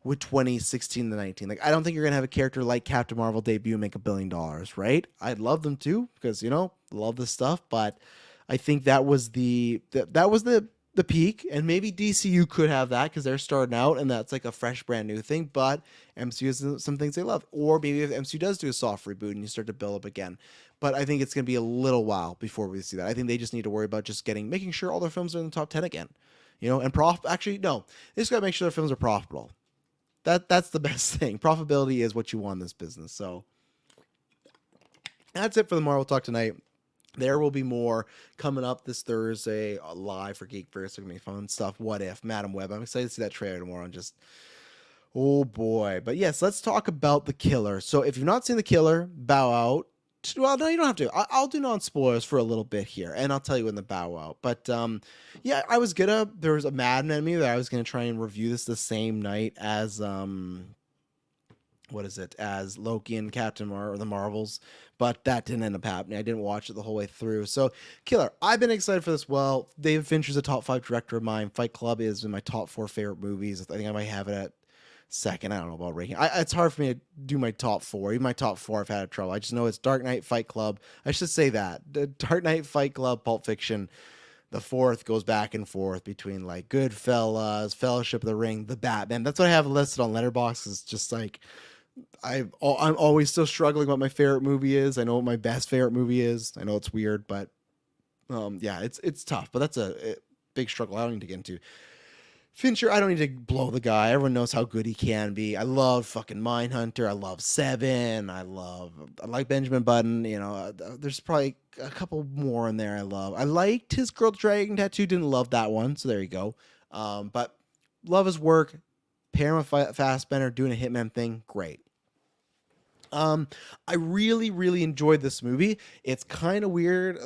A: with 2016 to 19. Like, I don't think you're gonna have a character like Captain Marvel debut and make $1 billion, right? I'd love them to, because love this stuff, but I think that was the peak, and maybe DCU could have that because they're starting out and that's like a fresh brand new thing, but MCU has some things they love. Or maybe if MCU does do a soft reboot and you start to build up again. But I think it's gonna be a little while before we see that. I think they just need to worry about just making sure all their films are in the top 10 again. And actually no, they just gotta make sure their films are profitable. That's the best thing. Profitability is what you want in this business. So that's it for the Marvel Talk tonight. There will be more coming up this Thursday live for GeekVerse. There's gonna be fun stuff. What If, Madam Web. I'm excited to see that trailer tomorrow. And just, oh boy. But yes, let's talk about The Killer. So if you've not seen The Killer, bow out. Well, no, you don't have to. I'll do non-spoilers for a little bit here, and I'll tell you when the bow out. But yeah, there was a Madden in me that I was gonna try and review this the same night as as Loki and or the Marvels, but that didn't end up happening. I didn't watch it the whole way through. So Killer, I've been excited for this. Well, David Fincher's a top 5 director of mine. Fight Club is in my top 4 favorite movies. I think I might have it at second. I don't know about ranking. It's hard for me to do my top 4. Even my top 4, I've had trouble. I just know it's Dark Knight, Fight Club. I should say that. The Dark Knight, Fight Club, Pulp Fiction. The fourth goes back and forth between like Goodfellas, Fellowship of the Ring, The Batman. That's what I have listed on Letterboxd. It's just like, I'm always still struggling what my favorite movie is. I know what my best favorite movie is. I know it's weird, but yeah, it's tough. But that's a big struggle I don't need to get into. Fincher, I don't need to blow the guy. Everyone knows how good he can be. I love fucking Mindhunter. I love Seven. I like Benjamin Button. There's probably a couple more in there I love. I liked his Girl Dragon Tattoo. Didn't love that one, so there you go. But love his work. Pair him with Fassbender doing a Hitman thing. Great. I really, really enjoyed this movie. It's kind of weird.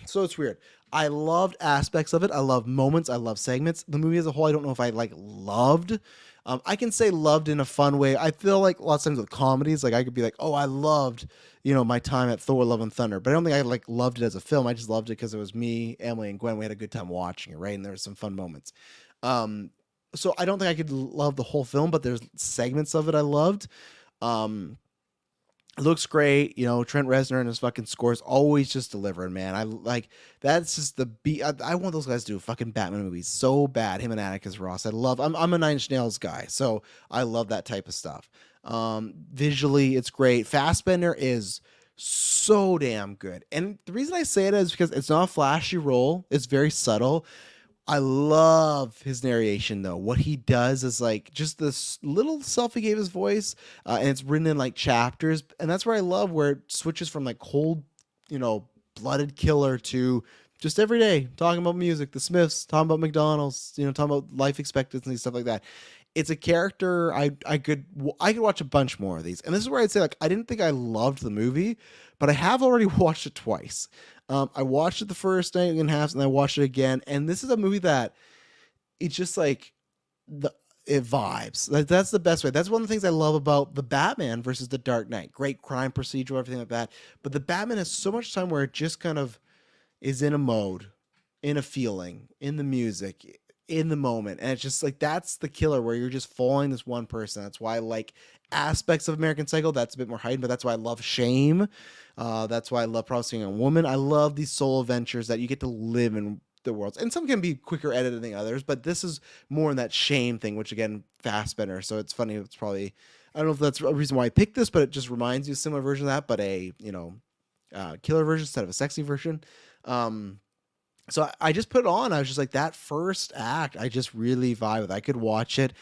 A: So it's weird. I loved aspects of it. I love moments. I love segments. The movie as a whole, I don't know if I loved. I can say loved in a fun way. I feel like lots of times with comedies, like I could be like, oh, I loved, my time at Thor: Love and Thunder. But I don't think I loved it as a film. I just loved it because it was me, Emily, and Gwen. We had a good time watching it, right? And there were some fun moments. So I don't think I could love the whole film, but there's segments of it I loved. It looks great, Trent Reznor and his fucking scores always just delivering, man. I like, that's just the beat. I want those guys to do fucking Batman movies so bad. Him and Atticus Ross. I'm a Nine Inch Nails guy, so I love that type of stuff. Visually, it's great. Fassbender is so damn good. And the reason I say it is because it's not a flashy role. It's very subtle. I love his narration though. What he does is like just this little self he gave his voice, and it's written in like chapters, and that's where I love where it switches from like cold, blooded killer to just every day talking about music, the Smiths, talking about McDonald's, talking about life expectancy, stuff like that. it's a character I could watch a bunch more of these. And this is where I'd say, like, I didn't think I loved the movie, but I have already watched it twice. I watched it the first night and a half, and I watched it again. And this is a movie that it's just like the it vibes. That's the best way. That's one of the things I love about the Batman versus the Dark Knight. Great crime procedural, everything like that. But the Batman has so much time where it just kind of is in a mode, in a feeling, in the music, in the moment. And it's just like that's the killer where you're just following this one person. That's why I like aspects of American Psycho. That's a bit more heightened, but that's why I love Shame. That's why I love Promising a Woman. I love these solo adventures that you get to live in the worlds. And some can be quicker edited than others, but this is more in that Shame thing, which again, Fassbender. So it's funny. It's probably, I don't know if that's a reason why I picked this, but it just reminds you a similar version of that, but a, killer version instead of a sexy version. So I just put it on. I was just like, that first act, I just really vibe with. I could watch it.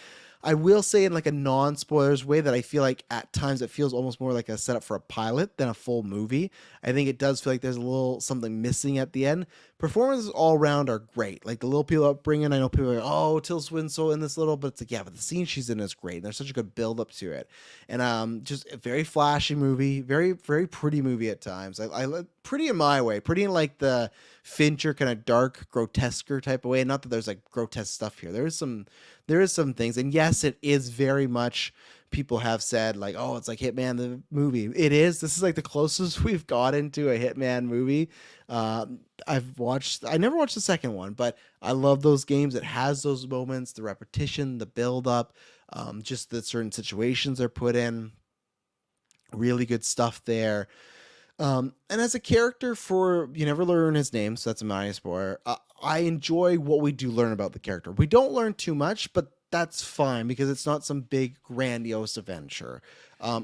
A: I will say in like a non-spoilers way that I feel like at times it feels almost more like a setup for a pilot than a full movie. I think it does feel like there's a little something missing at the end. Performances all around are great. Like the little people upbringing, I know people are like, oh, Tilda Swinton in this little, but it's like, yeah, but the scene she's in is great. And there's such a good build up to it. And just a very flashy movie, very, very pretty movie at times. I pretty in my way, pretty in like the Fincher kind of dark, grotesquer type of way. Not that there's like grotesque stuff here. There is some things, and yes, it is very much. People have said like, oh, it's like Hitman the movie. It is. This is like the closest we've gotten to a Hitman movie. I never watched the second one, but I love those games. It has those moments, the repetition, the build up, just the certain situations they're put in. Really good stuff there. And as a character, for you never learn his name, so that's a minus spoiler. I enjoy what we do learn about the character. We don't learn too much, but that's fine because it's not some big grandiose adventure.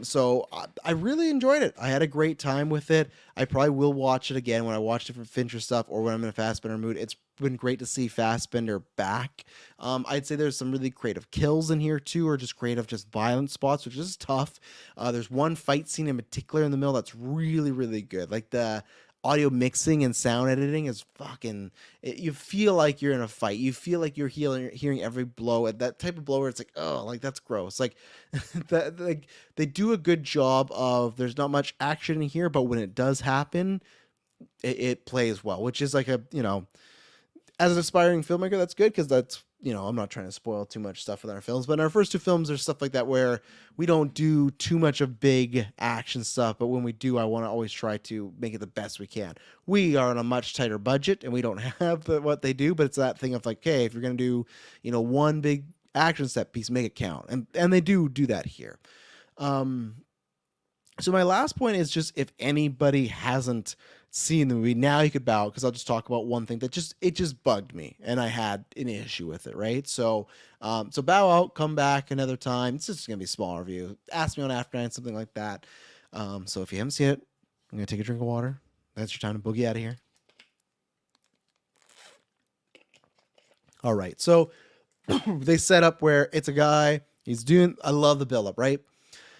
A: So I really enjoyed it. I had a great time with it. I probably will watch it again when I watch different Fincher stuff or when I'm in a Fassbender mood. It's been great to see Fassbender back. I'd say there's some really creative kills in here too, or just creative, just violent spots, which is tough. There's one fight scene in particular in the middle that's really, really good. Like the audio mixing and sound editing is fucking. You feel like you're in a fight. You feel like you're hearing every blow. At that type of blow where it's like, oh, like that's gross. Like that, like they do a good job of. There's not much action in here, but when it does happen, it plays well, which is like a as an aspiring filmmaker, that's good because that's, I'm not trying to spoil too much stuff with our films, but in our first two films, there's stuff like that where we don't do too much of big action stuff, but when we do, I want to always try to make it the best we can. We are on a much tighter budget and we don't have what they do, but it's that thing of like, hey, if you're going to do, one big action set piece, make it count. And they do that here. So my last point is just if anybody hasn't seen the movie, now you could bow because I'll just talk about one thing that just bugged me and I had an issue with it, right? So bow out, come back another time. It's just gonna be a small review. Ask me on After Nine, something like that. So if you haven't seen it, I'm gonna take a drink of water. That's your time to boogie out of here. All right, so they set up where it's a guy. I love the build up, right?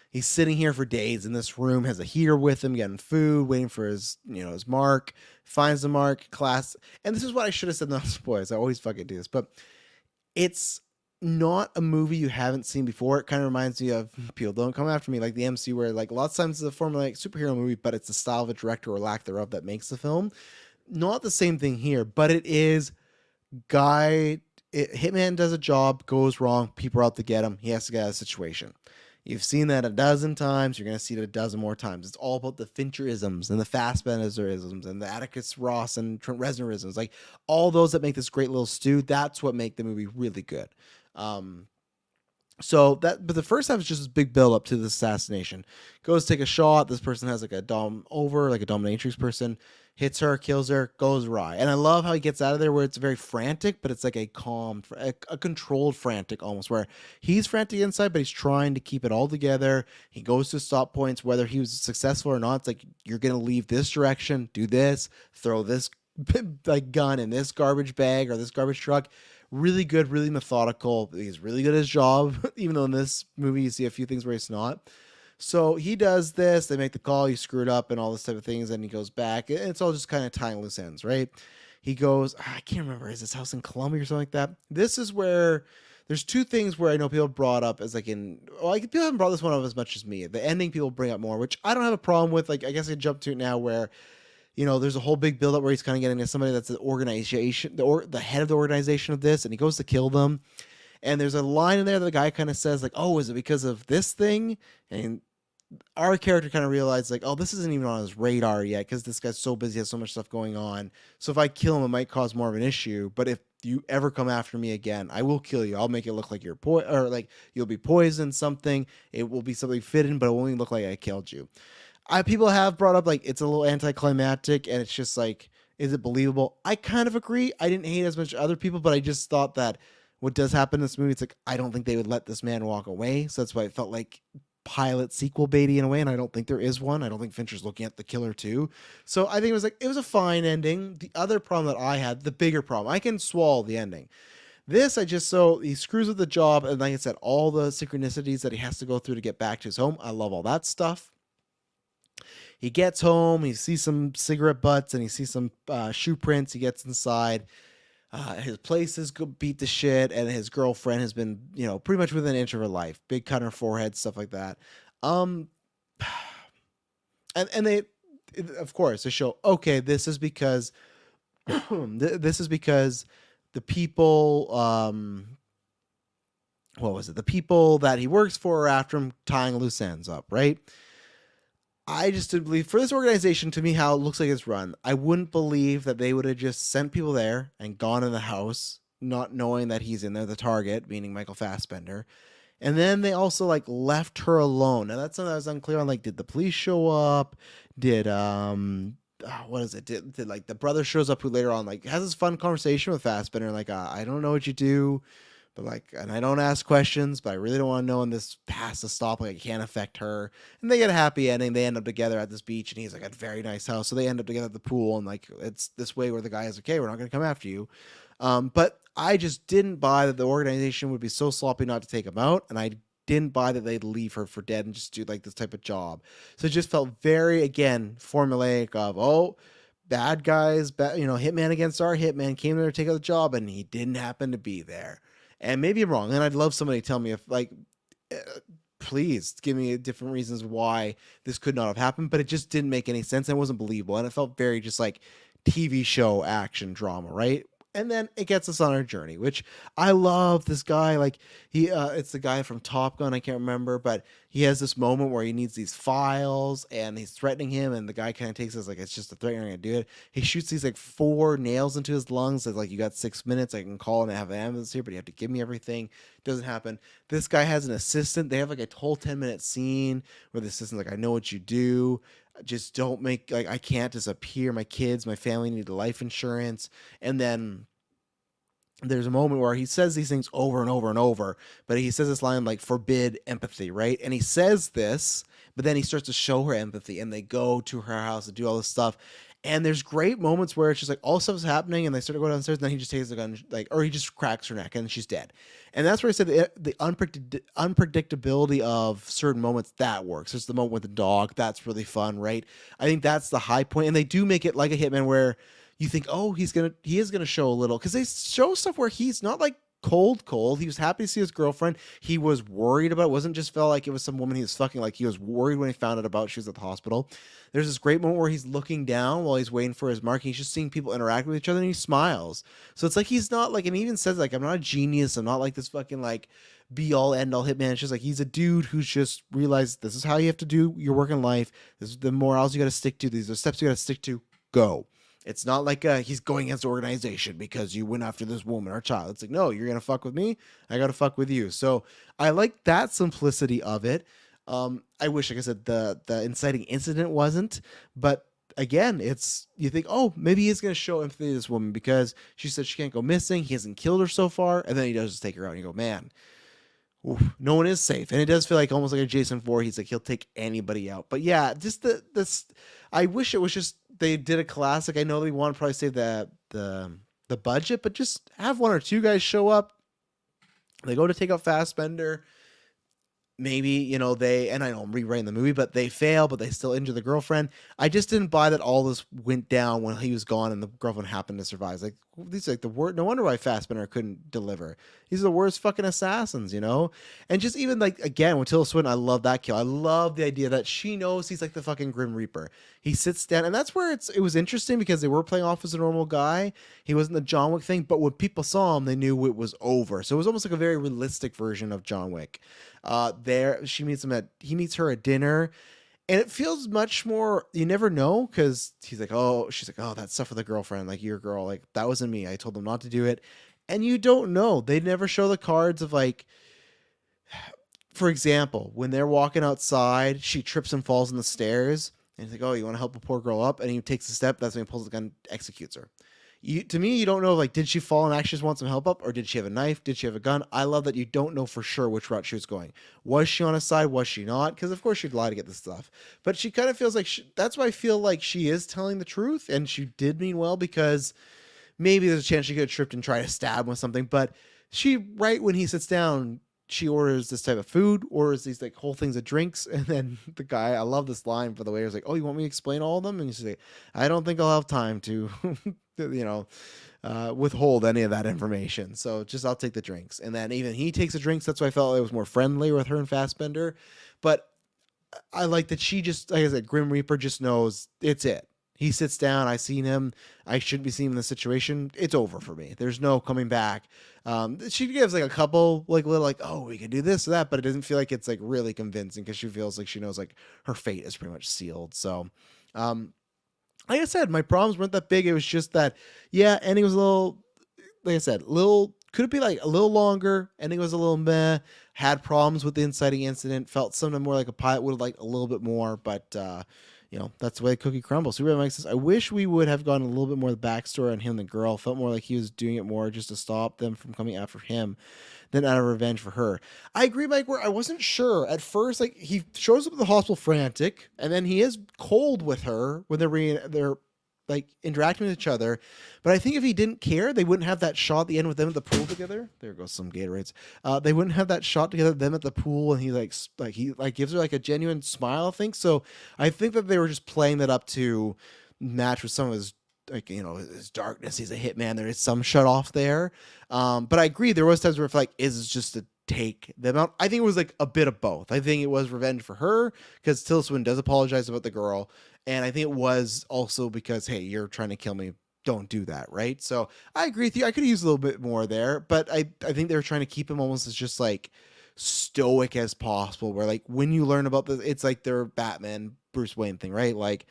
A: He's sitting here for days in this room, has a heater with him, getting food, waiting for his mark, finds the mark, class. And this is what I should have said, not spoilers. I always fucking do this, but it's not a movie you haven't seen before. It kind of reminds me of People Don't Come After Me, like the MCU, where like lots of times it's a form of like superhero movie, but it's the style of a director or lack thereof that makes the film. Not the same thing here, but it is Hitman does a job, goes wrong, people are out to get him. He has to get out of the situation. You've seen that a dozen times. You're going to see it a dozen more times. It's all about the Fincherisms and the Fassbenderisms and the Atticus Ross and Trent Reznorisms. Like all those that make this great little stew. That's what make the movie really good. But the first half is just this big build up to the assassination. Goes to take a shot. This person has like a dominatrix person, hits her, kills her, goes awry. And I love how he gets out of there where it's very frantic, but it's like a calm, a controlled frantic almost, where he's frantic inside, but he's trying to keep it all together. He goes to stop points, whether he was successful or not. It's like, you're going to leave this direction, do this, throw this like gun in this garbage bag or this garbage truck. Really good, really methodical. He's really good at his job, even though in this movie you see a few things where he's not. So he does this. They make the call. You screwed up and all this type of things. And he goes back. It's all just kind of tying loose ends, right? He goes, I can't remember. Is this house in Colombia or something like that? This is where there's two things where I know people brought up as like people haven't brought this one up as much as me. The ending people bring up more, which I don't have a problem with. Like I guess I jump to it now where there's a whole big buildup where he's kind of getting to somebody that's the organization, the head of the organization of this, and he goes to kill them. And there's a line in there that the guy kind of says like, "Oh, is it because of this thing?" And our character kind of realized like, "Oh, this isn't even on his radar yet because this guy's so busy, has so much stuff going on. So if I kill him, it might cause more of an issue. But if you ever come after me again, I will kill you. I'll make it look like you're or like you'll be poisoned, something. It will be something fitting, but it won't even look like I killed you." People have brought up like it's a little anticlimactic, and it's just like, is it believable? I kind of agree. I didn't hate as much as other people, but I just thought that what does happen in this movie, it's like I don't think they would let this man walk away. So that's why it felt like pilot sequel baity in a way, and I don't think there is one. I don't think Fincher's looking at the killer too. So I think it was a fine ending. The other problem that I had, the bigger problem, I can swallow the ending. This, he screws with the job, and like I said, all the synchronicities that he has to go through to get back to his home. I love all that stuff. He gets home, he sees some cigarette butts, and he sees some shoe prints. He gets inside. His place is beat to shit, and his girlfriend has been, pretty much within an inch of her life. Big cut on her forehead, stuff like that. And they, of course, they show, okay, this is because the people, what was it? The people that he works for are after him, tying loose ends up, right? I just didn't believe, for this organization, to me, how it looks like it's run, I wouldn't believe that they would have just sent people there and gone in the house, not knowing that he's in there, the target, meaning Michael Fassbender. And then they also like left her alone. Now that's something I was unclear on. Like, did the police show up? Did what is it? Did like the brother shows up who later on like has this fun conversation with Fassbender, like, I don't know what you do, but like, and I don't ask questions, but I really don't want to know, and this has to stop. Like, it can't affect her. And they get a happy ending. They end up together at this beach, and he's like a very nice house. So they end up together at the pool, and like it's this way where the guy is, okay, we're not going to come after you. But I just didn't buy that the organization would be so sloppy not to take him out, and I didn't buy that they'd leave her for dead and just do like this type of job. So it just felt very, again, formulaic of, oh, bad guys, hitman against our hitman came there to take out the job, and he didn't happen to be there. And maybe I'm wrong, and I'd love somebody to tell me if, like, please give me different reasons why this could not have happened, but it just didn't make any sense, and it wasn't believable, and it felt very just like TV show action drama, right? And then it gets us on our journey, which I love. This guy, like it's the guy from Top Gun, I can't remember, but he has this moment where he needs these files and he's threatening him, and the guy kind of takes us like, it's just a threat, you're gonna do it. He shoots these like 4 nails into his lungs, says like, you got 6 minutes, I can call and have an ambulance here, but you have to give me everything. Doesn't happen. This guy has an assistant. They have like a whole 10-minute scene where the assistant's like, I know what you do, just don't make, like, I can't disappear, my kids, my family need life insurance. And then there's a moment where he says these things over and over and over, but he says this line like, forbid empathy, right? And he says this, but then he starts to show her empathy, and they go to her house and do all this stuff. And there's great moments where it's just like all stuff's happening, and they start to go downstairs, and then he just takes the gun, like, or he just cracks her neck, and she's dead. And that's where I said the unpredictability of certain moments, that works. There's the moment with the dog, that's really fun, right? I think that's the high point, and they do make it like a hitman where you think, oh, he is gonna show a little, because they show stuff where he's not like cold. He was happy to see his girlfriend. He was worried about it. Wasn't just felt like it was some woman he was fucking. Like, he was worried when he found out about she was at the hospital. There's this great moment where he's looking down while he's waiting for his mark. He's just seeing people interact with each other, and he smiles. So it's like he's not like, and he even says like, I'm not a genius. I'm not like this fucking like be all end all hitman. It's just like he's a dude who's just realized this is how you have to do your work in life. This is the morals you got to stick to. These are steps you got to stick to. Go. It's not like he's going against the organization because you went after this woman or child. It's like, no, you're going to fuck with me, I got to fuck with you. So I like that simplicity of it. I wish, like I said, the inciting incident wasn't. But again, you think, oh, maybe he's going to show empathy to this woman because she said she can't go missing. He hasn't killed her so far. And then he does just take her out. And you go, man, oof, no one is safe. And it does feel like almost like a Jason Voorhees. Like, he'll take anybody out. But yeah, just this. I wish it was just they did a classic. I know they want to probably save the budget, but just have 1 or 2 guys show up. They go to take out Fassbender. Maybe, they, and I know I'm rewriting the movie, but they fail, but they still injure the girlfriend. I just didn't buy that all this went down when he was gone and the girlfriend happened to survive. Like, these are like the word. No wonder why Fassbender couldn't deliver. These are the worst fucking assassins, you know. And just even like again with Tilda Swinton, I love that kill. I love the idea that she knows he's like the fucking Grim Reaper. He sits down, and that's where it was interesting because they were playing off as a normal guy. He wasn't the John Wick thing, but when people saw him, they knew it was over. So it was almost like a very realistic version of John Wick. There, he meets her at dinner. And it feels much more, you never know, because she's like, oh, that stuff with a girlfriend, like your girl, like that wasn't me. I told them not to do it. And you don't know. They never show the cards of like, for example, when they're walking outside, she trips and falls on the stairs. And he's like, oh, you want to help a poor girl up? And he takes a step. That's when he pulls the gun, executes her. To me, you don't know, like, did she fall and actually just want some help up, or did she have a knife? Did she have a gun? I love that you don't know for sure which route she was going. Was she on his side? Was she not? Because of course she'd lie to get this stuff, but she kind of feels like that's why I feel like she is telling the truth, and she did mean well, because maybe there's a chance she could have tripped and tried to stab him with something, but she, right when he sits down, she orders this type of food, orders these like whole things of drinks, and then the guy, I love this line for the waiter's like, oh, you want me to explain all of them? And he's like, I don't think I'll have time to withhold any of that information. So just, I'll take the drinks. And then even he takes the drinks. That's why I felt it was more friendly with her and Fassbender. But I like that she just, like I said, Grim Reaper just knows it's it. He sits down. I seen him. I shouldn't be seeing him in this situation. It's over for me. There's no coming back. She gives like a couple like little like, oh, we can do this or that, but it doesn't feel like it's like really convincing, because she feels like she knows like her fate is pretty much sealed. So, like I said, my problems weren't that big. It was just that, yeah, ending was a little, like I said, could it be like a little longer? Ending was a little meh. Had problems with the inciting incident. Felt something more like a pilot would have liked a little bit more, but that's the way the cookie crumbles. So really makes this. I wish we would have gotten a little bit more of the backstory on him and the girl. Felt more like he was doing it more just to stop them from coming after him than out of revenge for her. I agree, Mike, where I wasn't sure at first. Like, he shows up at the hospital frantic, and then he is cold with her when they're like interacting with each other. But I think if he didn't care, they wouldn't have that shot at the end with them at the pool together. There goes some Gatorades. They wouldn't have that shot together, them at the pool, and he gives her like a genuine smile, I think. So I think that they were just playing that up to match with some of his, like, his darkness. He's a hitman. There is some shut off there. But I agree, there was times where it's like, is it just to take them out? I think it was like a bit of both. I think it was revenge for her, because Tilda Swinton does apologize about the girl. And I think it was also because, hey, you're trying to kill me. Don't do that, right? So I agree with you. I could use a little bit more there, but I think they were trying to keep him almost as just like stoic as possible, where like when you learn about this, it's like their Batman Bruce Wayne thing, right? Like,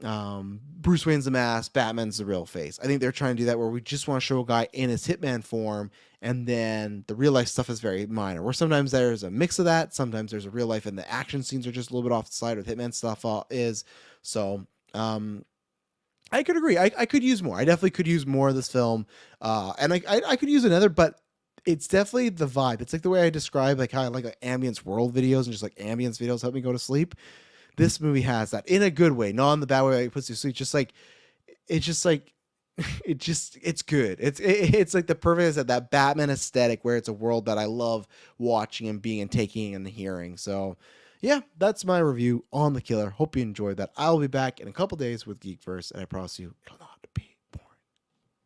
A: Bruce Wayne's the mask, Batman's the real face. I think they're trying to do that, where we just want to show a guy in his hitman form, and then the real life stuff is very minor, where sometimes there's a mix of that, sometimes there's a real life, and the action scenes are just a little bit off the side with hitman stuff is. So I could agree. I could use more. I definitely could use more of this film, and I could use another, but it's definitely the vibe. It's like the way I describe like how I like ambience world videos, and just like ambience videos help me go to sleep. This movie has that in a good way, not in the bad way it puts you to sleep. Just like, it's just like, it's good. It's like the perfect, that Batman aesthetic, where it's a world that I love watching and being and taking and hearing. So yeah, that's my review on The Killer. Hope you enjoyed that. I'll be back in a couple days with GeekVerse, and I promise you it'll not